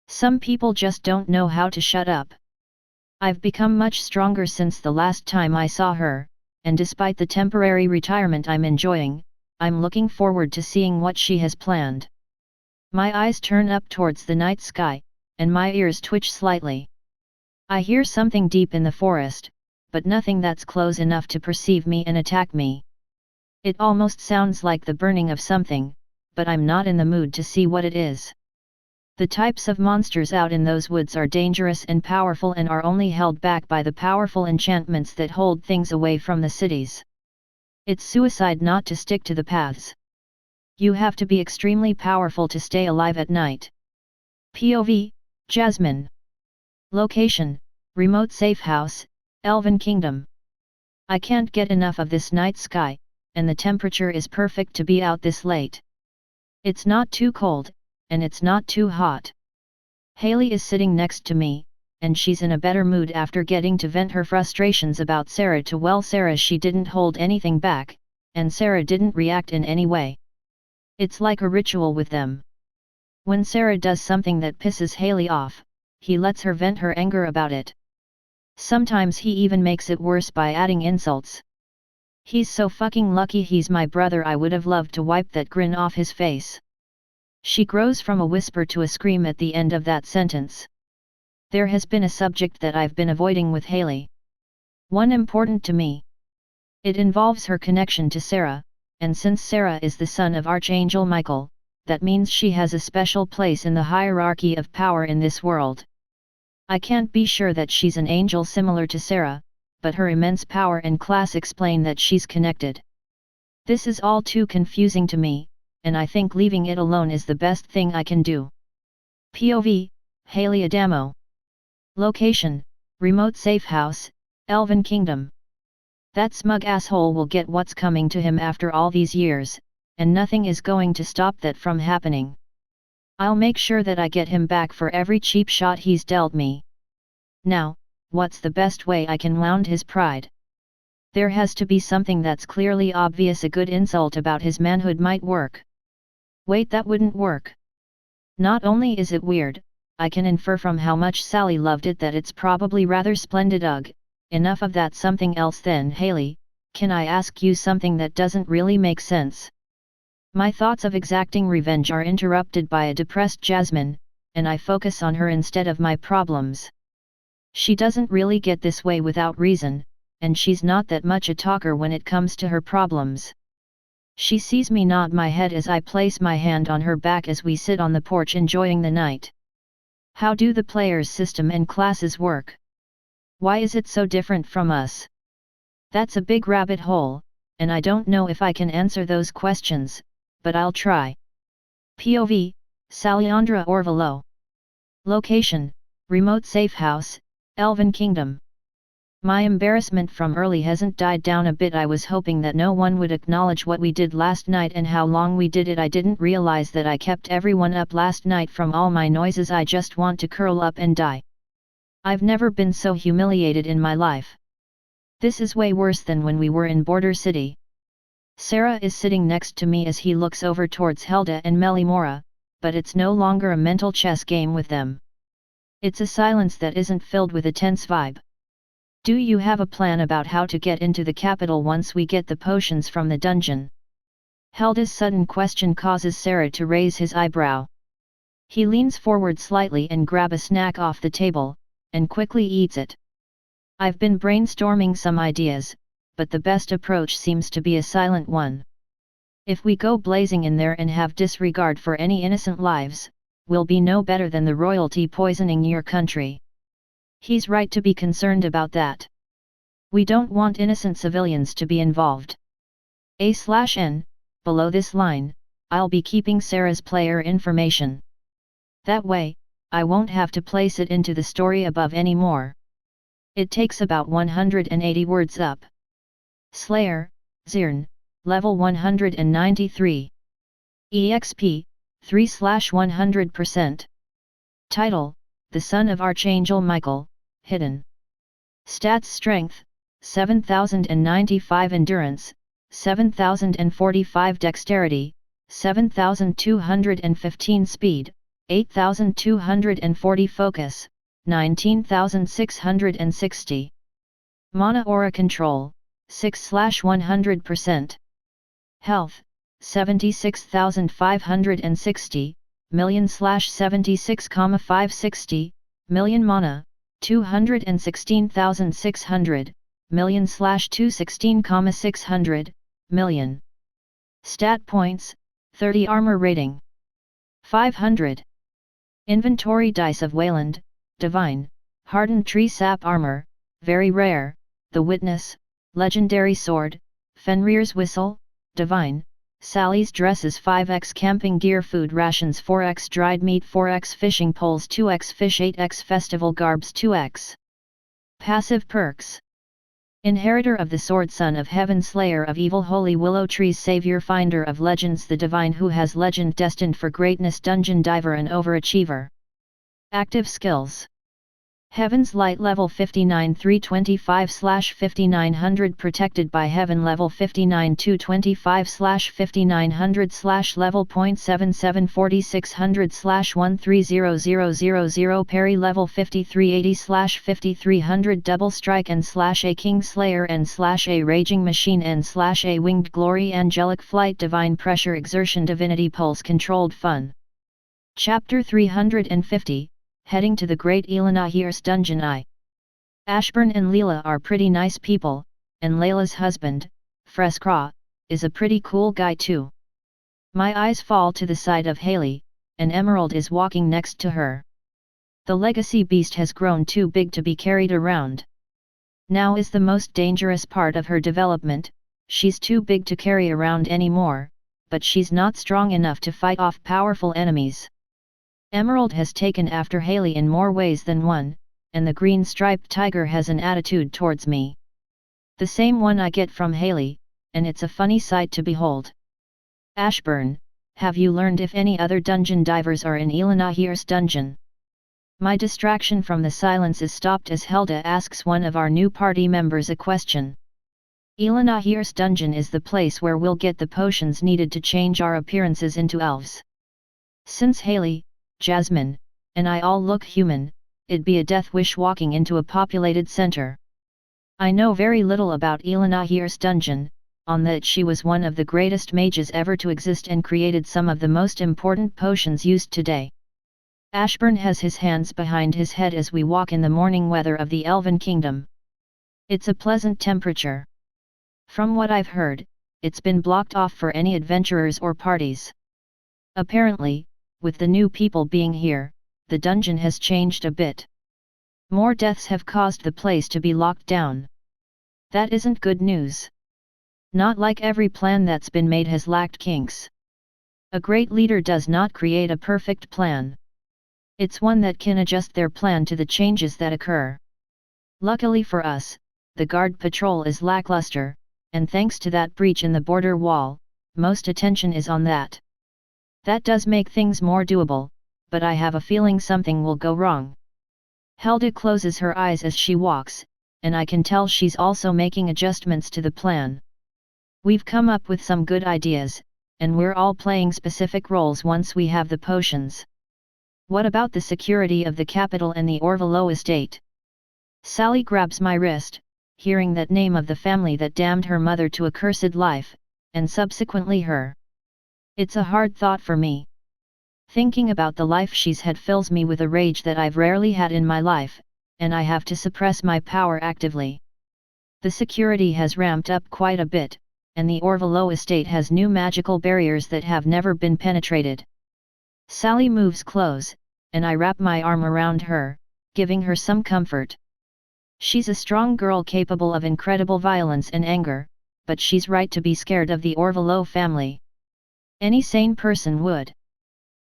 Some people just don't know how to shut up. I've become much stronger since the last time I saw her, and despite the temporary retirement I'm enjoying, I'm looking forward to seeing what she has planned. My eyes turn up towards the night sky, and my ears twitch slightly. I hear something deep in the forest, but nothing that's close enough to perceive me and attack me. It almost sounds like the burning of something, but I'm not in the mood to see what it is. The types of monsters out in those woods are dangerous and powerful and are only held back by the powerful enchantments that hold things away from the cities. It's suicide not to stick to the paths. You have to be extremely powerful to stay alive at night. POV, Jasmine. Location, remote safe house, Elven Kingdom. I can't get enough of this night sky, and the temperature is perfect to be out this late. It's not too cold, and it's not too hot. Haley is sitting next to me, and she's in a better mood after getting to vent her frustrations about Sarah to Sarah. She didn't hold anything back, and Sarah didn't react in any way. It's like a ritual with them. When Sarah does something that pisses Haley off, he lets her vent her anger about it. Sometimes he even makes it worse by adding insults. He's so fucking lucky he's my brother. I would have loved to wipe that grin off his face. She grows from a whisper to a scream at the end of that sentence. There has been a subject that I've been avoiding with Haley. One important to me. It involves her connection to Sarah, and since Sarah is the son of Archangel Michael, that means she has a special place in the hierarchy of power in this world. I can't be sure that she's an angel similar to Sarah, but her immense power and class explain that she's connected. This is all too confusing to me, and I think leaving it alone is the best thing I can do. POV, Haley Adamo. Location, remote safe house, Elven Kingdom. That smug asshole will get what's coming to him after all these years, and nothing is going to stop that from happening. I'll make sure that I get him back for every cheap shot he's dealt me. Now, what's the best way I can wound his pride? There has to be something that's clearly obvious. A good insult about his manhood might work. Wait, that wouldn't work. Not only is it weird, I can infer from how much Sally loved it that it's probably rather splendid. Ugh, enough of that something else then. Haley, can I ask you something that doesn't really make sense? My thoughts of exacting revenge are interrupted by a depressed Jasmine, and I focus on her instead of my problems. She doesn't really get this way without reason, and she's not that much a talker when it comes to her problems. She sees me nod my head as I place my hand on her back as we sit on the porch enjoying the night. How do the players' system and classes work? Why is it so different from us? That's a big rabbit hole, and I don't know if I can answer those questions, but I'll try. POV, Salyandra Orvalo. Location, remote safe house, Elven Kingdom. My embarrassment from early hasn't died down a bit. I was hoping that no one would acknowledge what we did last night and how long we did it. I didn't realize that I kept everyone up last night from all my noises. I just want to curl up and die. I've never been so humiliated in my life. This is way worse than when we were in Border City. Sarah is sitting next to me as he looks over towards Helda and Melimora, but it's no longer a mental chess game with them. It's a silence that isn't filled with a tense vibe. Do you have a plan about how to get into the capital once we get the potions from the dungeon? Helda's sudden question causes Sarah to raise his eyebrow. He leans forward slightly and grabs a snack off the table, and quickly eats it. I've been brainstorming some ideas, but the best approach seems to be a silent one. If we go blazing in there and have disregard for any innocent lives, we'll be no better than the royalty poisoning your country. He's right to be concerned about that. We don't want innocent civilians to be involved. A/N, below this line, I'll be keeping Sarah's player information. That way, I won't have to place it into the story above anymore. It takes about 180 words up. Slayer, Zirn, level 193. EXP, 3/100%. Title, The Son of Archangel Michael, Hidden. Stats: Strength, 7095, Endurance, 7045, Dexterity, 7215, Speed, 8240, Focus, 19660. Mana Aura Control, 6/100%. Health, 76,560, million/76,560, million. Mana, 216,600, million/216,600, million. Stat points, 30. Armor rating, 500. Inventory: Dice of Wayland, Divine, Hardened Tree Sap Armor, Very Rare, The Witness, Legendary Sword, Fenrir's Whistle, Divine, Sally's Dresses 5x Camping Gear Food Rations 4x Dried Meat 4x Fishing Poles 2x Fish 8x Festival Garbs 2x. Passive perks: Inheritor of the Sword, Son of Heaven, Slayer of Evil, Holy Willow Trees, Savior, Finder of Legends, the Divine who has legend, destined for greatness, Dungeon Diver and Overachiever. Active skills: Heaven's Light level 59 325/5900, Protected by Heaven level 59 225/5900 level .77 4600/130000, Parry level 5380/5300, Double Strike and /A King Slayer and /A Raging Machine and /A Winged Glory, Angelic Flight, Divine Pressure, Exertion, Divinity Pulse, Controlled Fun. Chapter 350, Heading to the Great Elenahiers Dungeon. Ashburn and Leela are pretty nice people, and Layla's husband, Freskra, is a pretty cool guy too. My eyes fall to the side of Haley, and Emerald is walking next to her. The legacy beast has grown too big to be carried around. Now is the most dangerous part of her development. She's too big to carry around anymore, but she's not strong enough to fight off powerful enemies. Emerald has taken after Haley in more ways than one, and the green-striped tiger has an attitude towards me. The same one I get from Haley, and it's a funny sight to behold. Ashburn, have you learned if any other dungeon divers are in Elenahiers dungeon? My distraction from the silence is stopped as Helda asks one of our new party members a question. Elenahiers dungeon is the place where we'll get the potions needed to change our appearances into elves. Since Haley, Jasmine, and I all look human, it'd be a death wish walking into a populated center. I know very little about Elenahiers dungeon, on that she was one of the greatest mages ever to exist and created some of the most important potions used today. Ashburn has his hands behind his head as we walk in the morning weather of the Elven Kingdom. It's a pleasant temperature. From what I've heard, it's been blocked off for any adventurers or parties. Apparently, with the new people being here, the dungeon has changed a bit. More deaths have caused the place to be locked down. That isn't good news. Not like every plan that's been made has lacked kinks. A great leader does not create a perfect plan. It's one that can adjust their plan to the changes that occur. Luckily for us, the guard patrol is lackluster, and thanks to that breach in the border wall, most attention is on that. That does make things more doable, but I have a feeling something will go wrong. Helda closes her eyes as she walks, and I can tell she's also making adjustments to the plan. We've come up with some good ideas, and we're all playing specific roles once we have the potions. What about the security of the capital and the Orvelo estate? Sally grabs my wrist, hearing that name of the family that damned her mother to a cursed life, and subsequently her. It's a hard thought for me. Thinking about the life she's had fills me with a rage that I've rarely had in my life, and I have to suppress my power actively. The security has ramped up quite a bit, and the Orvelo estate has new magical barriers that have never been penetrated. Sally moves close, and I wrap my arm around her, giving her some comfort. She's a strong girl capable of incredible violence and anger, but she's right to be scared of the Orvelo family. Any sane person would.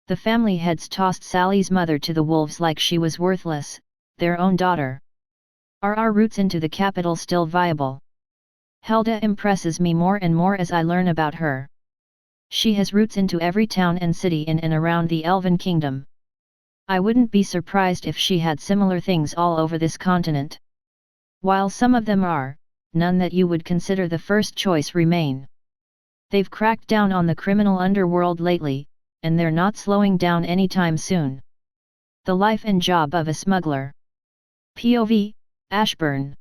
The family heads tossed Sally's mother to the wolves like she was worthless, their own daughter. Are our routes into the capital still viable? Helda impresses me more and more as I learn about her. She has routes into every town and city in and around the Elven Kingdom. I wouldn't be surprised if she had similar things all over this continent. While some of them are, none that you would consider the first choice remain. They've cracked down on the criminal underworld lately, and they're not slowing down anytime soon. The life and job of a smuggler. POV, Ashburn.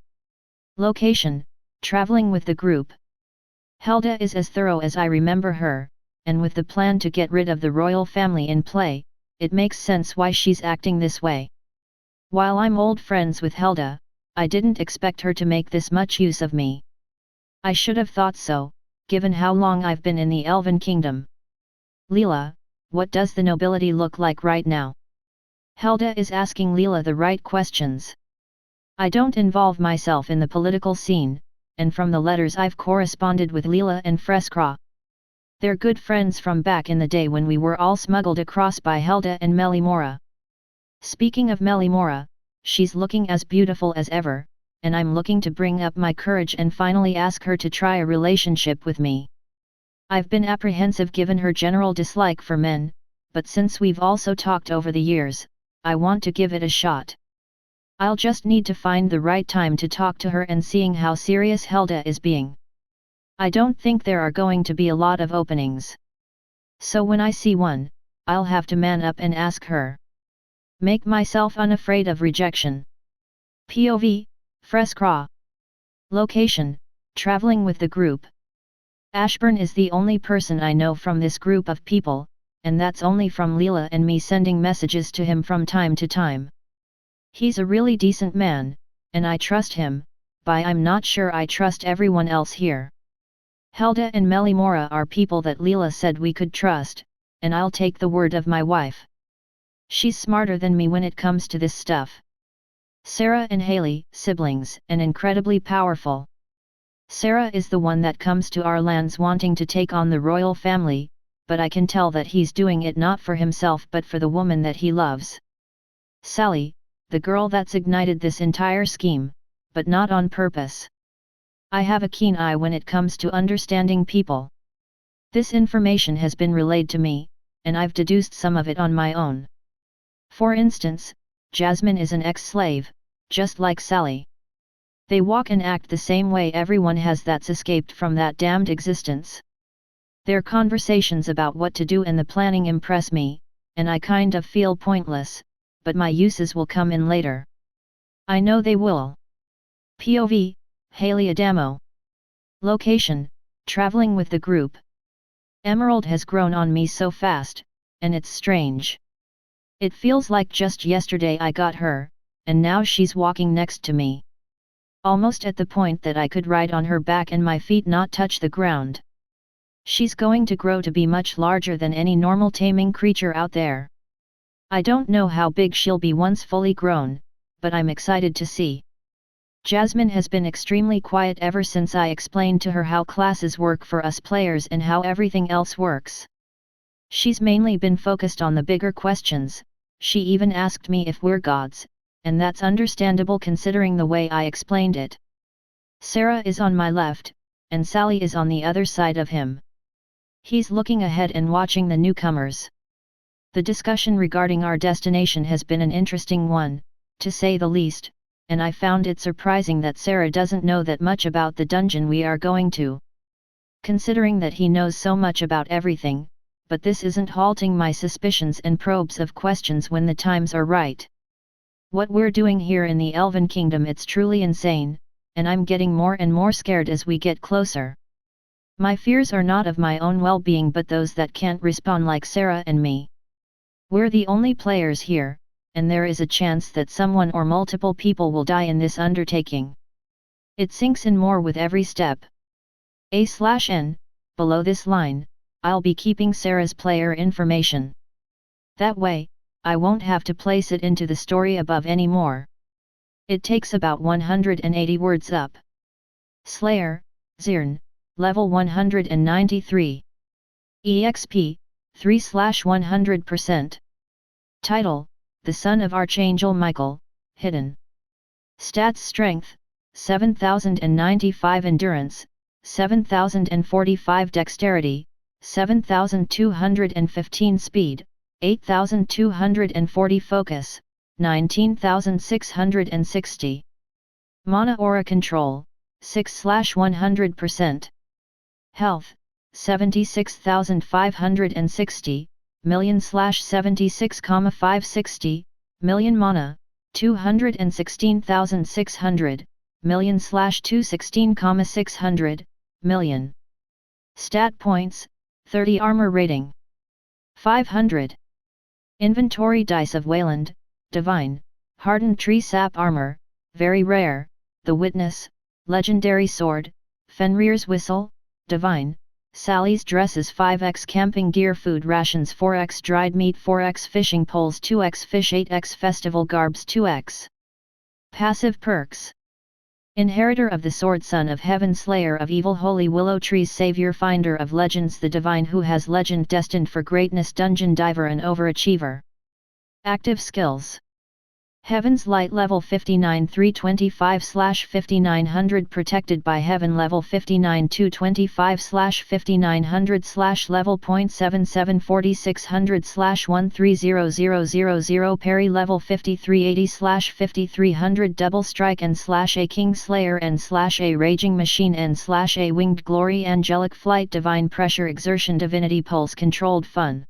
Location, traveling with the group. Helda is as thorough as I remember her, and with the plan to get rid of the royal family in play, it makes sense why she's acting this way. While I'm old friends with Helda, I didn't expect her to make this much use of me. I should have thought so, given how long I've been in the Elven Kingdom. Leela, what does the nobility look like right now? Helda is asking Leela the right questions. I don't involve myself in the political scene, and from the letters I've corresponded with Leela and Freskra. They're good friends from back in the day when we were all smuggled across by Helda and Melimora. Speaking of Melimora, she's looking as beautiful as ever, and I'm looking to bring up my courage and finally ask her to try a relationship with me. I've been apprehensive given her general dislike for men, but since we've also talked over the years, I want to give it a shot. I'll just need to find the right time to talk to her and seeing how serious Helda is being. I don't think there are going to be a lot of openings. So when I see one, I'll have to man up and ask her. Make myself unafraid of rejection. POV, Freskra. Location, traveling with the group. Ashburn is the only person I know from this group of people, and that's only from Leela and me sending messages to him from time to time. He's a really decent man, and I trust him, but I'm not sure I trust everyone else here. Helda and Melimora are people that Leela said we could trust, and I'll take the word of my wife. She's smarter than me when it comes to this stuff. Sarah and Haley, siblings, and incredibly powerful. Sarah is the one that comes to our lands wanting to take on the royal family, but I can tell that he's doing it not for himself but for the woman that he loves. Sally, the girl that's ignited this entire scheme, but not on purpose. I have a keen eye when it comes to understanding people. This information has been relayed to me, and I've deduced some of it on my own. For instance, Jasmine is an ex-slave, just like Sally. They walk and act the same way everyone has that's escaped from that damned existence. Their conversations about what to do and the planning impress me, and I kind of feel pointless, but my uses will come in later. I know they will. POV, Haley Adamo. Location, Traveling with the group. Emerald has grown on me so fast, and it's strange. It feels like just yesterday I got her, and now she's walking next to me. Almost at the point that I could ride on her back and my feet not touch the ground. She's going to grow to be much larger than any normal taming creature out there. I don't know how big she'll be once fully grown, but I'm excited to see. Jasmine has been extremely quiet ever since I explained to her how classes work for us players and how everything else works. She's mainly been focused on the bigger questions. She even asked me if we're gods, and that's understandable considering the way I explained it. Sarah is on my left, and Sally is on the other side of him. He's looking ahead and watching the newcomers. The discussion regarding our destination has been an interesting one, to say the least, and I found it surprising that Sarah doesn't know that much about the dungeon we are going to. Considering that he knows so much about everything, but this isn't halting my suspicions and probes of questions when the times are right. What we're doing here in the Elven Kingdom, it's truly insane, and I'm getting more and more scared as we get closer. My fears are not of my own well-being but those that can't respawn like Sarah and me. We're the only players here, and there is a chance that someone or multiple people will die in this undertaking. It sinks in more with every step. A/N, below this line, I'll be keeping Sarah's player information. That way, I won't have to place it into the story above anymore. It takes about 180 words up. Slayer, Zirn, level 193. EXP, 3/100%. Title, The Son of Archangel Michael, Hidden. Stats: Strength, 7095 Endurance, 7045 Dexterity, 7215 Speed, 8240 Focus, 19660. Mana Aura Control, 6/100%. Health, 76,560, million/76,560, million. Mana, 216,600, million/216,600, million. Stat points, 30. Armor rating, 500. Inventory dice of Wayland, Divine, Hardened Tree Sap Armor, very rare, The Witness, Legendary Sword, Fenrir's Whistle, Divine, Sally's Dresses 5x Camping Gear Food Rations 4x Dried Meat 4x Fishing Poles 2x Fish 8x Festival Garbs 2x. Passive perks. Inheritor of the Sword, Son of Heaven, Slayer of Evil, Holy Willow Trees, Savior, Finder of Legends, the Divine who has legend, destined for greatness, Dungeon Diver and Overachiever. Active skills. Heaven's Light level 59 325/5900 protected by Heaven level 59 225/5900 level .77 4600/130000 parry level 5380/5300 double strike and/a King Slayer and/a Raging Machine and/a Winged Glory angelic flight divine pressure exertion divinity pulse controlled fun.